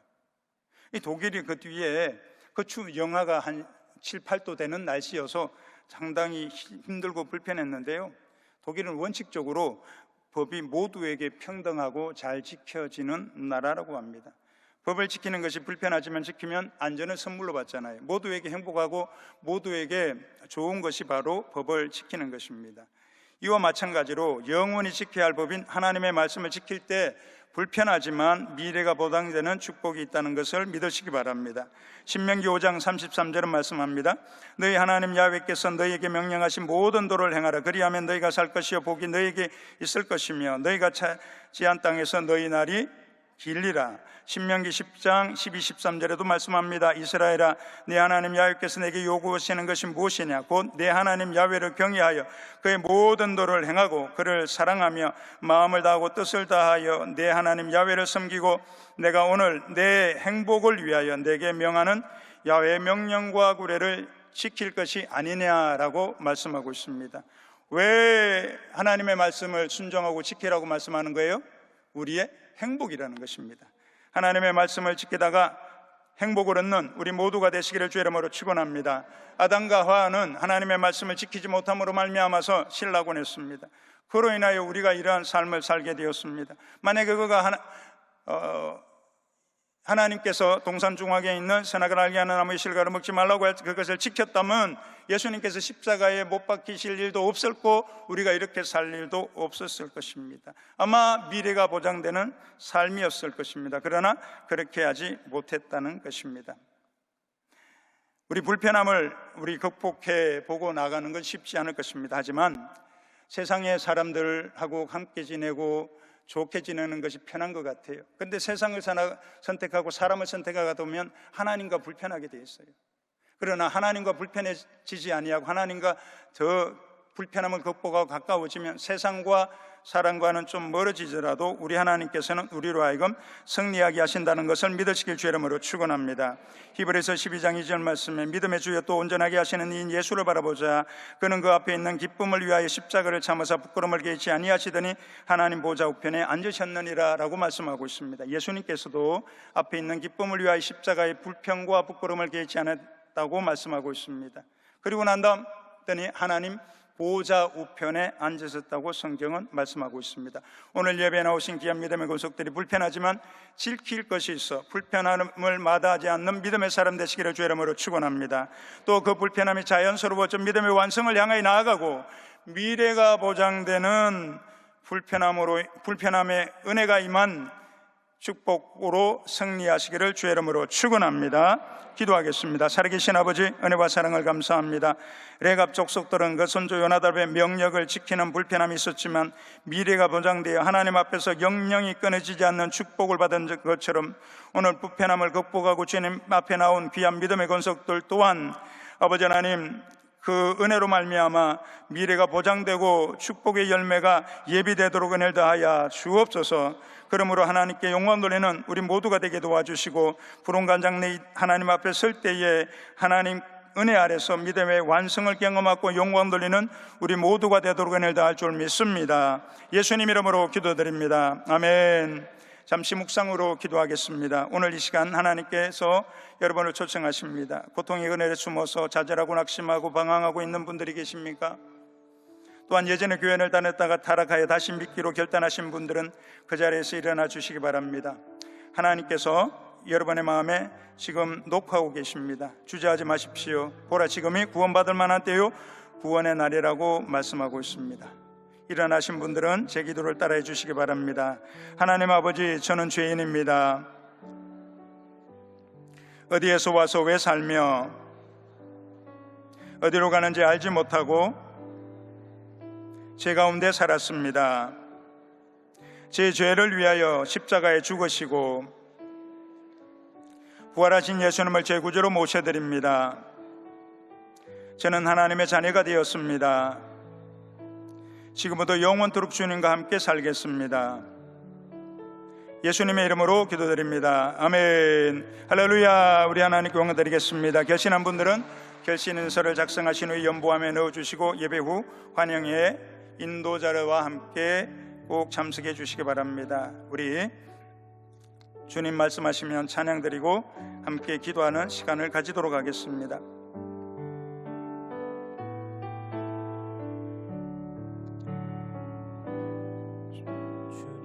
이 독일이 그 뒤에 그 영하가 한 7, 8도 되는 날씨여서 상당히 힘들고 불편했는데요, 독일은 원칙적으로 법이 모두에게 평등하고 잘 지켜지는 나라라고 합니다. 법을 지키는 것이 불편하지만 지키면 안전을 선물로 받잖아요. 모두에게 행복하고 모두에게 좋은 것이 바로 법을 지키는 것입니다. 이와 마찬가지로 영원히 지켜야 할 법인 하나님의 말씀을 지킬 때 불편하지만 미래가 보장되는 축복이 있다는 것을 믿으시기 바랍니다. 신명기 5장 33절은 말씀합니다. 너희 하나님 야훼께서 너희에게 명령하신 모든 도를 행하라. 그리하면 너희가 살 것이요 복이 너희에게 있을 것이며 너희가 차지한 땅에서 너희 날이 길리라. 신명기 10장 12, 13절에도 말씀합니다. 이스라엘아, 네 하나님 야훼께서 내게 요구하시는 것이 무엇이냐? 곧 내 하나님 야훼를 경외하여 그의 모든 도를 행하고 그를 사랑하며 마음을 다하고 뜻을 다하여 내 하나님 야훼를 섬기고 내가 오늘 내 행복을 위하여 내게 명하는 야훼의 명령과 규례를 지킬 것이 아니냐라고 말씀하고 있습니다. 왜 하나님의 말씀을 순종하고 지키라고 말씀하는 거예요? 우리의 행복이라는 것입니다. 하나님의 말씀을 지키다가 행복을 얻는 우리 모두가 되시기를 주의 이름으로 축원합니다. 아담과 하와는 하나님의 말씀을 지키지 못함으로 말미암아서 실락을 했습니다. 그로 인하여 우리가 이러한 삶을 살게 되었습니다. 만약에 그가 하나님께서 동산 중앙에 있는 선악을 알게 하는 나무의 실과를 먹지 말라고 해서 그것을 지켰다면 예수님께서 십자가에 못 박히실 일도 없었고 우리가 이렇게 살 일도 없었을 것입니다. 아마 미래가 보장되는 삶이었을 것입니다. 그러나 그렇게 하지 못했다는 것입니다. 우리 불편함을 극복해 보고 나가는 건 쉽지 않을 것입니다. 하지만 세상의 사람들하고 함께 지내고 좋게 지내는 것이 편한 것 같아요. 그런데 세상을 선택하고 사람을 선택하다 보면 하나님과 불편하게 돼 있어요. 그러나 하나님과 불편해지지 아니하고 하나님과 더 불편함을 극복하고 가까워지면 세상과 사람과는 좀 멀어지더라도 우리 하나님께서는 우리로 하여금 승리하게 하신다는 것을 믿으시길 주의 이름으로 축원합니다. 히브리서 12장 2절 말씀에 믿음의 주여 또 온전하게 하시는 이인 예수를 바라보자. 그는 그 앞에 있는 기쁨을 위하여 십자가를 참으사 부끄러움을 개의치 아니하시더니 하나님 보좌 우편에 앉으셨느니라 라고 말씀하고 있습니다. 예수님께서도 앞에 있는 기쁨을 위하여 십자가의 불평과 부끄러움을 개의치 않았다고 말씀하고 있습니다. 그리고 난 다음 하나님 보좌 우편에 앉으셨다고 성경은 말씀하고 있습니다. 오늘 예배에 나오신 귀한 믿음의 권속들이 불편하지만 지킬 것이 있어 불편함을 마다하지 않는 믿음의 사람 되시기를 주의 이름으로 축원합니다. 또 그 불편함이 자연스러워져 믿음의 완성을 향하여 나아가고 미래가 보장되는 불편함의 은혜가 임한 축복으로 승리하시기를 주의 이름으로 축원합니다. 기도하겠습니다. 살아계신 아버지, 은혜와 사랑을 감사합니다. 레갑 족속들은 그 선조 요나답의 명령을 지키는 불편함이 있었지만 미래가 보장되어 하나님 앞에서 영영이 끊어지지 않는 축복을 받은 것처럼 오늘 불편함을 극복하고 주님 앞에 나온 귀한 믿음의 권속들 또한 아버지 하나님 그 은혜로 말미암아 미래가 보장되고 축복의 열매가 예비되도록 은혜를 다하여 주옵소서. 그러므로 하나님께 영광 돌리는 우리 모두가 되게 도와주시고 불온간장 하나님 앞에 설 때에 하나님 은혜 아래서 믿음의 완성을 경험하고 영광 돌리는 우리 모두가 되도록 은혜를 다할 줄 믿습니다. 예수님 이름으로 기도드립니다. 아멘. 잠시 묵상으로 기도하겠습니다. 오늘 이 시간 하나님께서 여러분을 초청하십니다. 고통의 은혜에 숨어서 좌절하고 낙심하고 방황하고 있는 분들이 계십니까? 또한 예전에 교회를 다녔다가 타락하여 다시 믿기로 결단하신 분들은 그 자리에서 일어나 주시기 바랍니다. 하나님께서 여러분의 마음에 지금 녹화하고 계십니다. 주저하지 마십시오. 보라, 지금이 구원받을 만한 때요 구원의 날이라고 말씀하고 있습니다. 일어나신 분들은 제 기도를 따라해 주시기 바랍니다. 하나님 아버지, 저는 죄인입니다. 어디에서 와서 왜 살며 어디로 가는지 알지 못하고 제 가운데 살았습니다. 제 죄를 위하여 십자가에 죽으시고 부활하신 예수님을 제 구주로 모셔드립니다. 저는 하나님의 자녀가 되었습니다. 지금부터 영원토록 주님과 함께 살겠습니다. 예수님의 이름으로 기도드립니다. 아멘. 할렐루야. 우리 하나님께 영광 드리겠습니다. 결신한 분들은 결신 인서를 작성하신 후 연보함에 넣어주시고 예배 후 환영회 인도자료와 함께 꼭 참석해 주시기 바랍니다. 우리 주님 말씀하시면 찬양 드리고 함께 기도하는 시간을 가지도록 하겠습니다.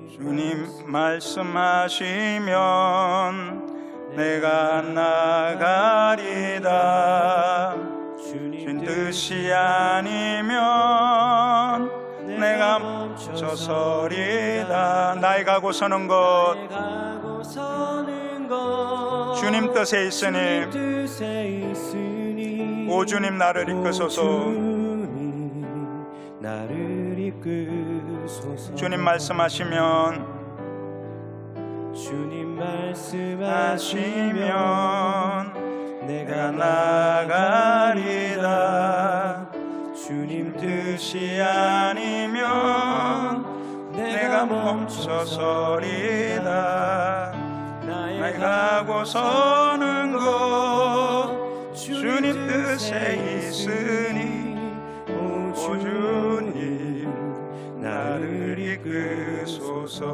주님 말씀하시면 내가 나가리다. 주님 뜻이 아니면 내가 멈춰서리다. 나의 가고 서는 것 주님 뜻에 있으니 오 주님 나를 이끄소서. 주님 말씀하시면 내가 나가리다. 주님 뜻이 아니면 내가 멈춰서리다. 나의 가고 서는 것 주님 뜻에 있으니 오 주님 나를 이끄소서.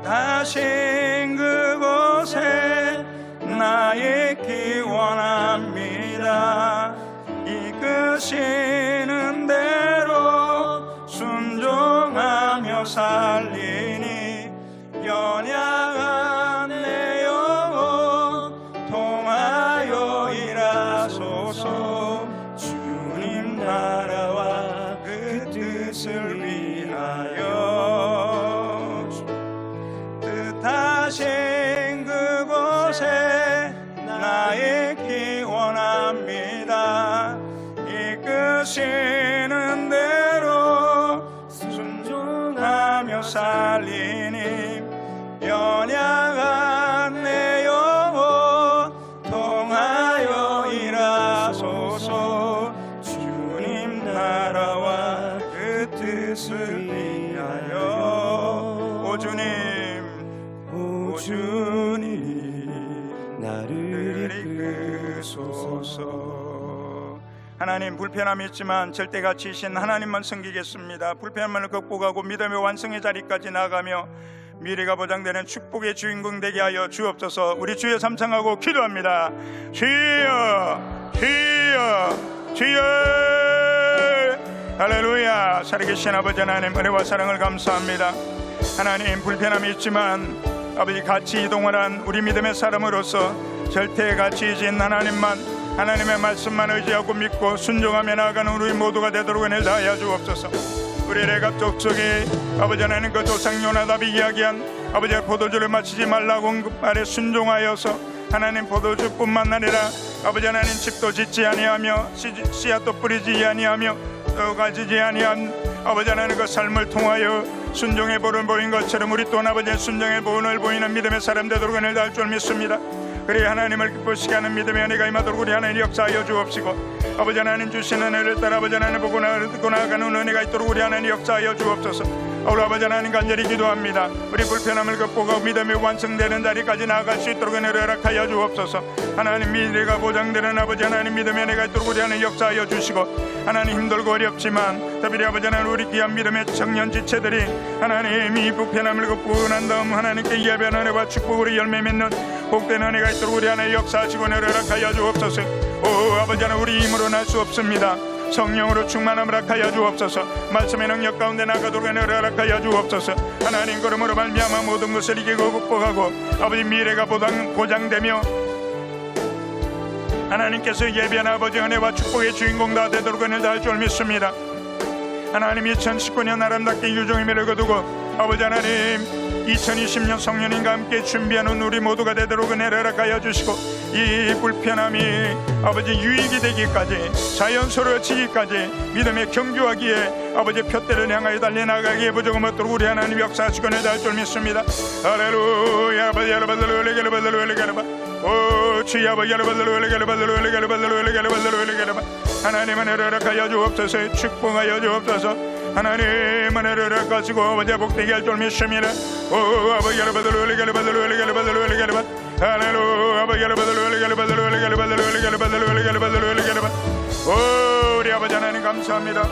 뜻하신 그곳에 나의 길 원합니다. 이끄시는 대로 순종하며 살리니 연약한 내 영혼 통하여 일하소서. 주님 나라와 그 뜻을 위하여 뜻하신 그곳에 나의 길 원합니다. 이끄시는 대로 순종하며 살리니 연약한 내 영혼 통하여 일하소서. 주님 나라와 그 뜻을 위하여 오 주님 나를 이끄소서. 하나님, 불편함이 있지만 절대가치이신 하나님만 섬기겠습니다. 불편함을 극복하고 믿음의 완성의 자리까지 나아가며 미래가 보장되는 축복의 주인공 되게 하여 주옵소서. 우리 주여 삼창하고 기도합니다. 주여 주여 주여. 할렐루야. 살아계신 아버지 하나님, 은혜와 사랑을 감사합니다. 하나님, 불편함이 있지만 아버지 같이 이동을 한 우리 믿음의 사람으로서 절대 가치이신 하나님의 말씀만 의지하고 믿고 순종하며 나아가는 우리 모두가 되도록 은혜를 다하여 주옵소서. 우리 레갑 족속에 아버지 하나님 그 조상 요나답이 이야기한 아버지의 포도주를 마시지 말라고 그 말에 순종하여서 하나님 포도주뿐만 아니라 아버지 하나님 집도 짓지 아니하며 씨앗도 뿌리지 아니하며 또 가지지 아니한 아버지 하나님 그 삶을 통하여 순종의 본을 보인 것처럼 우리 또한 아버지의 순종의 본을 보이는 믿음의 사람 되도록 은혜를 다할 줄 믿습니다. 그래 하나님을 기쁘시게 하는 믿음의 은혜가 임하도록 우리 하나님 역사하여 주옵시고, 아버지 하나님 주시는 은혜를 따라 아버지 하나님 보고 나아가는 은혜가 있도록 우리 하나님 역사하여 주옵소서. 우리 아버지 하나님 간절히 기도합니다. 우리 불편함을 극복하고 믿음이 완성되는 자리까지 나아갈 수 있도록 은혜를 허락하여 주옵소서. 하나님 미래가 보장되는 아버지 하나님 믿음의 은혜가 있도록 우리 하나님 역사하여 주시고, 하나님 힘들고 어렵지만 특별히 아버지 하나님 우리 귀한 믿음의 청년 지체들이 하나님 이 불편함을 극복하고 난 다음 하나님께 예배하는 은혜와 축복으로 열매 맺는 복된 은혜가 있도록 우리 하나님 역사하시고 은혜를 허락하여 주옵소서. 오 아버지 하나님 우리 힘으로 날 수 없습니다. 성령으로 충만함을 허락하여 주옵소서. 말씀의 능력 가운데 나가도록 은혜를 허락하여 주옵소서. 하나님 걸음으로 말미암아 모든 것을 이기고 극복하고 아버지 미래가 보장되며 하나님께서 예비한 아버지 은혜와 축복의 주인공 다 되도록 은혜를 다할 줄 믿습니다. 하나님 2019년 아름답게 유종임을 거두고 아버지 하나님 2020년 성령님과 함께 준비하는 우리 모두가 되도록 은혜를 허락하여 주시고, 이 불편함이 아버지 유익이 되기까지 자연스러워지기까지 믿음의 경주하기에 아버지 표대를 향하여 달려나가기에 부족함 없도록 우리 하나님 역사하시고 내다할 줄 믿습니다. 할렐루야. 아버지 여러분들 오 주여 아버지 여러분들 하나님은 은혜를 허락하여 주옵소서. 축복하여 주옵소서. 하나님 은혜를 허락하시고 아버지 복되게 할 줄 믿습니다. 오 아버지 여러분들 할렐루야. 아버지 여러분들 오 우리 아버지 하나님 감사합니다.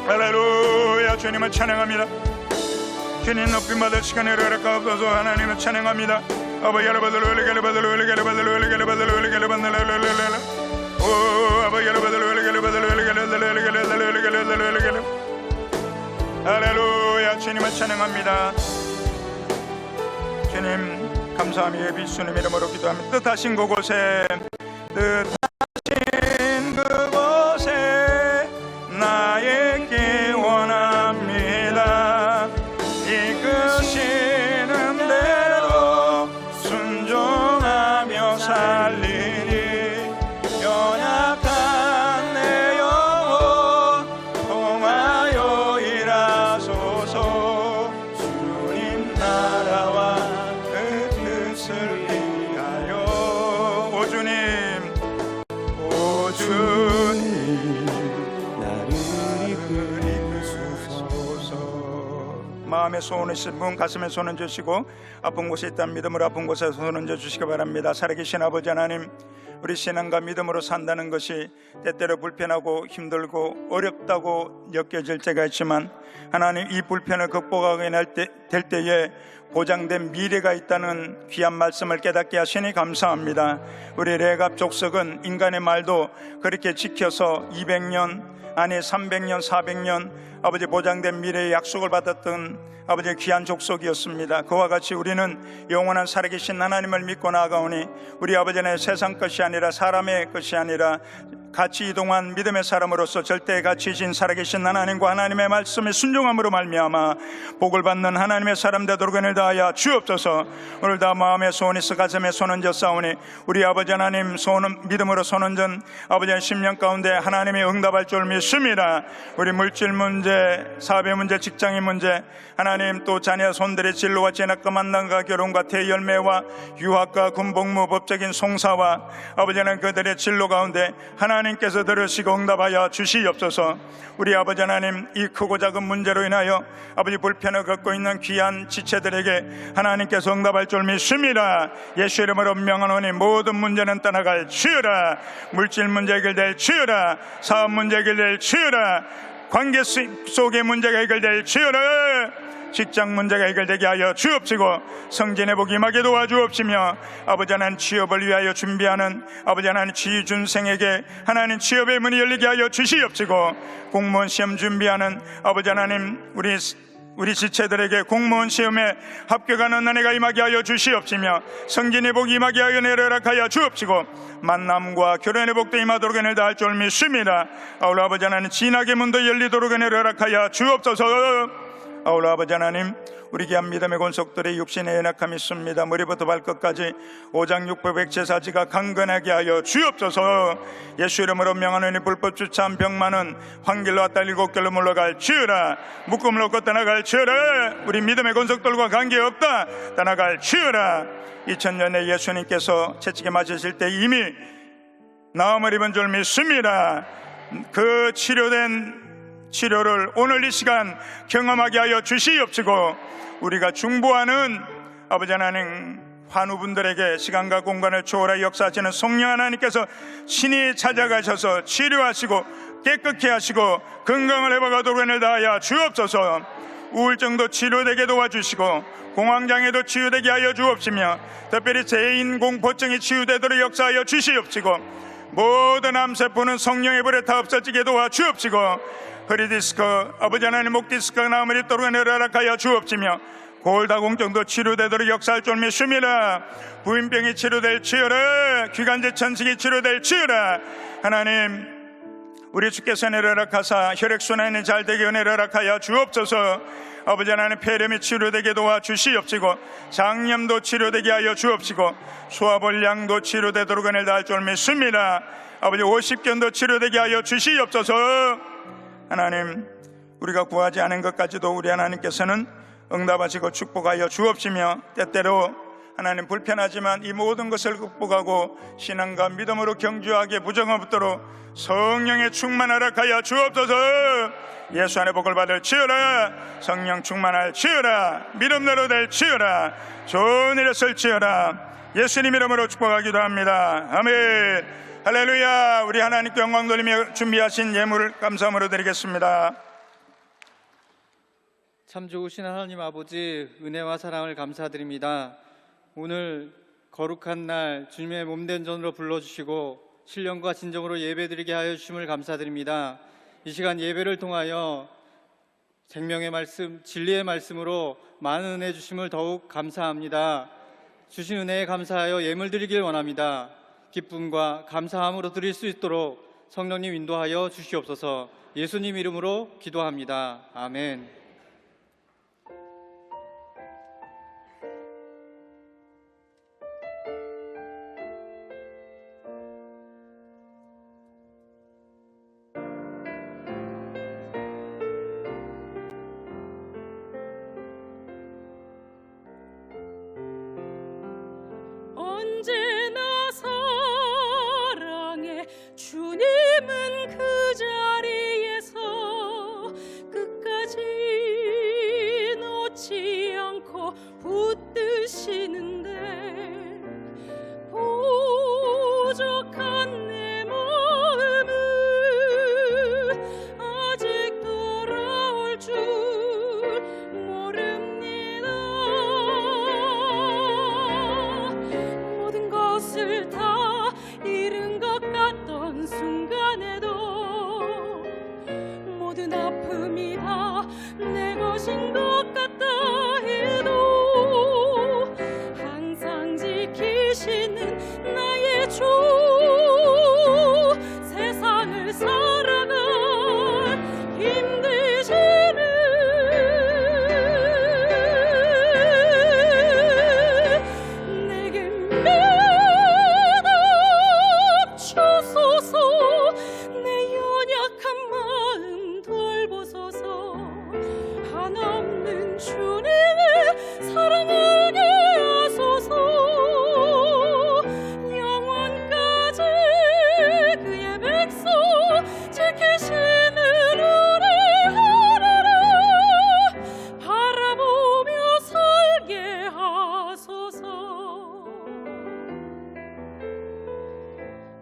할렐루야. 주님을 찬양합니다. 주님 높임 받을 시간을 허락하옵소서. 하나님을 찬양합니다. 아버지 여러분들 오 아버지 여러분들 할렐루야. 주님을 찬양합니다. 주님 감사함이 예비수님 이름으로 기도합니다. 뜻하신 그곳에 나에게 원합니다. 이끄시는 대로 순종하며 살리니 연약한 내 영혼 통하여 일하소서. 주님 나라와 그 뜻을 위하여. 오 주님 나를 이끌소서. 마음에 소원을 있으신 분 가슴에 손 얹으시고, 아픈 곳에 있다는 믿음으로 아픈 곳에 손 얹어주시기 바랍니다. 살아계신 아버지 하나님, 우리 신앙과 믿음으로 산다는 것이 때때로 불편하고 힘들고 어렵다고 느껴질 때가 있지만, 하나님 이 불편을 극복하게 될 때에 보장된 미래가 있다는 귀한 말씀을 깨닫게 하시니 감사합니다. 우리 레갑 족속은 인간의 말도 그렇게 지켜서 200년 아니 300년 400년 아버지 보장된 미래의 약속을 받았던 아버지 귀한 족속이었습니다. 그와 같이 우리는 영원한 살아계신 하나님을 믿고 나아가오니 우리 아버지는 세상 것이 아니라 사람의 것이 아니라 같이 이동한 믿음의 사람으로서 절대 가치이신 살아계신 하나님과 하나님의 말씀에 순종함으로 말미암아 복을 받는 하나님의 사람 되도록 은혜를 다하여 주옵소서. 오늘 다 마음의 소원 있어 가슴에 손 얹어 싸우니 우리 아버지 하나님 믿음으로 손 얹은 아버지의 10년 가운데 하나님이 응답할 줄 믿습니다. 우리 물질 문제, 사회 문제, 직장인 문제, 하나님 또 자녀 손들의 진로와 재능과 만남과 결혼과 대열매와 유학과 군복무 법적인 송사와 아버지는 그들의 진로 가운데 하나님께서 들으시고 응답하여 주시옵소서. 우리 아버지 하나님 이 크고 작은 문제로 인하여 아버지 불편을 겪고 있는 귀한 지체들에게 하나님께서 응답할 줄 믿습니다. 예수 이름으로 명하노니 모든 문제는 떠나갈 주여라. 물질 문제 해결될 주여라. 사업 문제 해결될 주여라. 관계 속의 문제가 해결될 주여라. 직장 문제가 해결되게 하여 주옵시고 성진의 복 임하게 도와주옵시며 아버지 하나님 취업을 위하여 준비하는 아버지 하나님 취준생에게 하나님 취업의 문이 열리게 하여 주시옵시고 공무원 시험 준비하는 아버지 하나님 우리 지체들에게 공무원 시험에 합격하는 은혜가 임하게 하여 주시옵시며 성진의 복 임하게 하여 은혜를 허락하여 주옵시고 만남과 결혼의 복도 임하도록 은혜를 다할 줄 믿습니다. 아울러 아버지 하나님 진학의 문도 열리도록 은혜를 허락하여 주옵소서. 아울러 아버지 하나님, 우리 귀한 믿음의 권속들의 육신의 연약함이 있습니다. 머리부터 발끝까지 오장육부백제사지가 강건하게 하여 주옵소서. 예수 이름으로 명하노니 불법 주차한 병만은 황길로 왔다 7길로 물러갈 지어라. 묶음을 얻고 떠나갈 지어라. 우리 믿음의 권속들과 관계없다 떠나갈 지어라. 2000년에 예수님께서 채찍에 맞으실 때 이미 나음을 입은 줄 믿습니다. 그 치료를 오늘 이 시간 경험하게 하여 주시옵시고, 우리가 중보하는 아버지 하나님 환우분들에게 시간과 공간을 초월하여 역사하시는 성령 하나님께서 신이 찾아가셔서 치료하시고 깨끗게 하시고 건강을 회복하도록 은혜를 다하여 주옵소서. 우울증도 치료되게 도와주시고 공황장애도 치유되게 하여 주옵시며, 특별히 재인공포증이 치유되도록 역사하여 주시옵시고, 모든 암세포는 성령의 불에 다 없어지게 도와주옵시고, 허리디스크 아버지 하나님 목디스크가 나음을 입도록 은혜를 허락하여 주옵시며, 골다공증도 치료되도록 역사할 줄 믿습니다. 부인병이 치료될 치유라. 기관지 천식이 치료될 치유라. 하나님, 우리 주께서 은혜를 허락하사 혈액순환이 잘되게 은혜를 허락하여 주옵소서. 아버지 하나님, 폐렴이 치료되게 도와주시옵시고, 장염도 치료되게 하여 주옵시고, 소화불량도 치료되도록 은혜를 다할 줄 믿습니다. 아버지, 오십견도 치료되게 하여 주시옵소서. 하나님, 우리가 구하지 않은 것까지도 우리 하나님께서는 응답하시고 축복하여 주옵시며, 때때로 하나님 불편하지만 이 모든 것을 극복하고 신앙과 믿음으로 경주하게 부정을 붙도록 성령의 충만 허락하여 주옵소서. 예수 안에 복을 받을 지어라. 성령 충만할 지어라. 믿음대로 될 지어라. 좋은 일을 쓸 지어라. 예수님 이름으로 축복하기도 합니다. 아멘. 할렐루야. 우리 하나님께 영광 돌리며 준비하신 예물을 감사함으로 드리겠습니다. 참 좋으신 하나님 아버지, 은혜와 사랑을 감사드립니다. 오늘 거룩한 날 주님의 몸된 전으로 불러주시고 신령과 진정으로 예배드리게 하여 주심을 감사드립니다. 이 시간 예배를 통하여 생명의 말씀, 진리의 말씀으로 많은 은혜 주심을 더욱 감사합니다. 주신 은혜에 감사하여 예물 드리길 원합니다. 기쁨과 감사함으로 드릴 수 있도록 성령님 인도하여 주시옵소서. 예수님 이름으로 기도합니다. 아멘. 언제나 사랑해 주님은 그 자리에서 끝까지 놓지 않고 붙드시는데, 부족한 내 마음은 아직 돌아올 줄 모릅니다. 모든 것을 다 잃은 것 같던 순간에도 모든 아픔이 다 내 것인 것 같다 해도 항상 지키시는 나의 주, 세상을 살아갈 힘드시는 내게 믿음 주소서. 내 연약한 마음 돌보소서. 한없는 주님의 사랑 알게 하소서. 영원까지 그의 백성 지키시는 우리 하나님 바라보며 살게 하소서.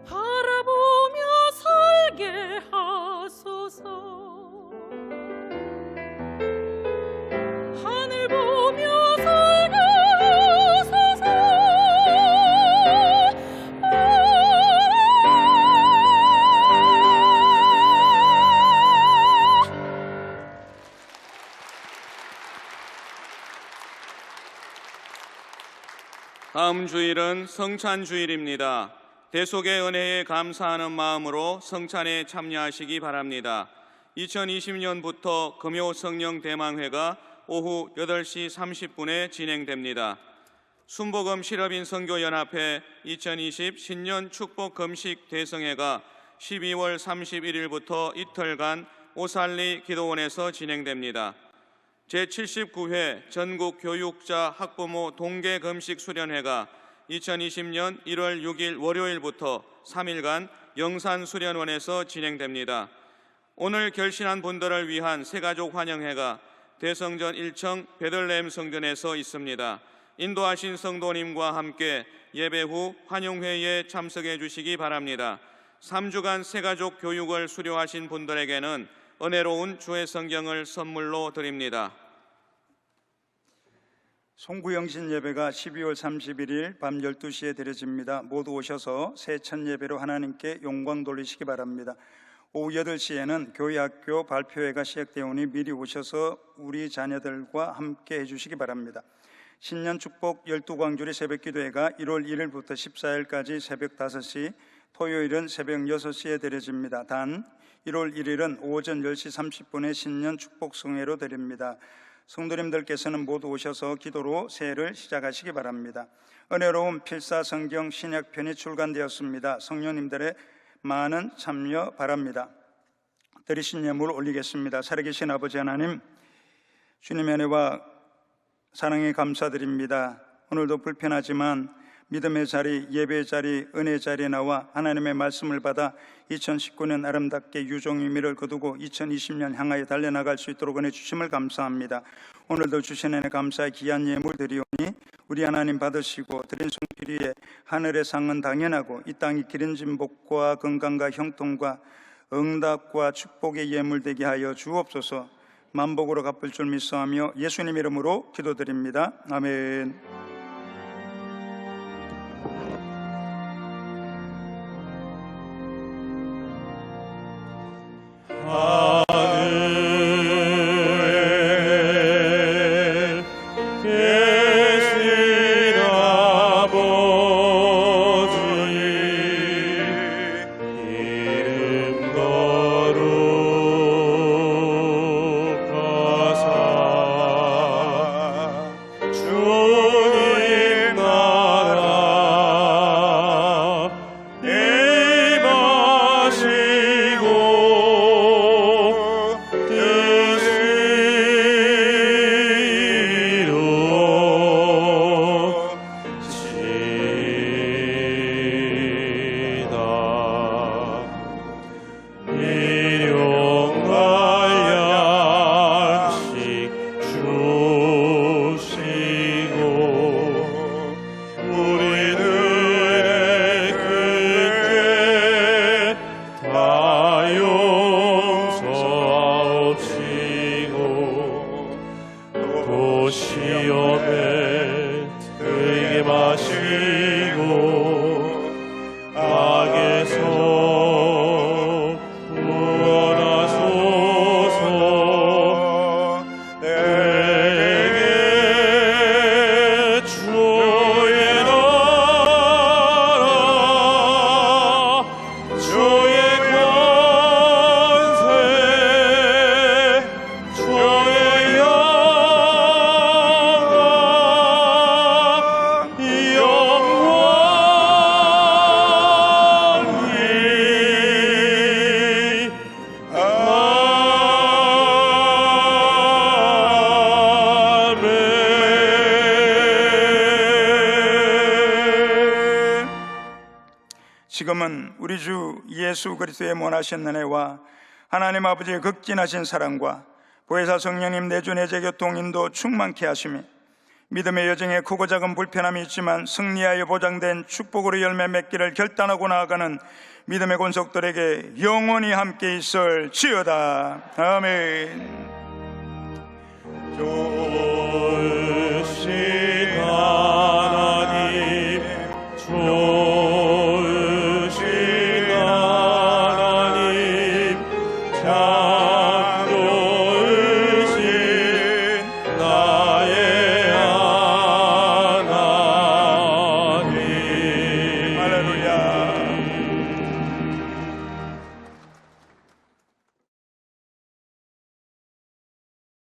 바라보며 살게 하소서. 하늘 보며 살게 하소서. 다음 주일은 성찬주일입니다. 대속의 은혜에 감사하는 마음으로 성찬에 참여하시기 바랍니다. 2020년부터 금요 성령 대망회가 오후 8시 30분에 진행됩니다. 순복음 실업인 선교연합회 2020 신년 축복 금식 대성회가 12월 31일부터 이틀간 오살리 기도원에서 진행됩니다. 제79회 전국 교육자 학부모 동계 금식 수련회가 2020년 1월 6일 월요일부터 3일간 영산수련원에서 진행됩니다. 오늘 결신한 분들을 위한 새가족 환영회가 대성전 1층 베들레헴 성전에서 있습니다. 인도하신 성도님과 함께 예배 후 환영회에 참석해 주시기 바랍니다. 3주간 새가족 교육을 수료하신 분들에게는 은혜로운 주의 성경을 선물로 드립니다. 송구영신 예배가 12월 31일 밤 12시에 드려집니다. 모두 오셔서 새 첫 예배로 하나님께 영광 돌리시기 바랍니다. 오후 8시에는 교회학교 발표회가 시작되오니 미리 오셔서 우리 자녀들과 함께 해주시기 바랍니다. 신년 축복 12광주리 새벽기도회가 1월 1일부터 14일까지 새벽 5시, 토요일은 새벽 6시에 드려집니다. 단 1월 1일은 오전 10시 30분에 신년 축복 성회로 드립니다. 성도님들께서는 모두 오셔서 기도로 새해를 시작하시기 바랍니다. 은혜로운 필사성경 신약편이 출간되었습니다. 성령님들의 많은 참여 바랍니다. 드리신 예물 올리겠습니다. 살아계신 아버지 하나님, 주님의 은혜와 사랑에 감사드립니다. 오늘도 불편하지만 믿음의 자리, 예배의 자리, 은혜의 자리에 나와 하나님의 말씀을 받아 2019년 아름답게 유종의 미를 거두고 2020년 향하여 달려나갈 수 있도록 은혜 주심을 감사합니다. 오늘도 주신 은혜 감사의 귀한 예물 드리오니 우리 하나님 받으시고 드린 손길 위에 하늘의 상은 당연하고 이 땅이 기름진 복과 건강과 형통과 응답과 축복의 예물 되게 하여 주옵소서. 만복으로 갚을 줄 믿사하며 예수님 이름으로 기도드립니다. 아멘. 지금은 우리 주 예수 그리스도의 원하신 은혜와 하나님 아버지의 극진하신 사랑과 보혜사 성령님 내주 내재 교통 인도 충만케 하시며 믿음의 여정에 크고 작은 불편함이 있지만 승리하여 보장된 축복으로 열매 맺기를 결단하고 나아가는 믿음의 권속들에게 영원히 함께 있을지어다. 아멘. 좋으신 하나님, 좋으신 하나님, 참 좋으신 나의 하나님. 할렐루야.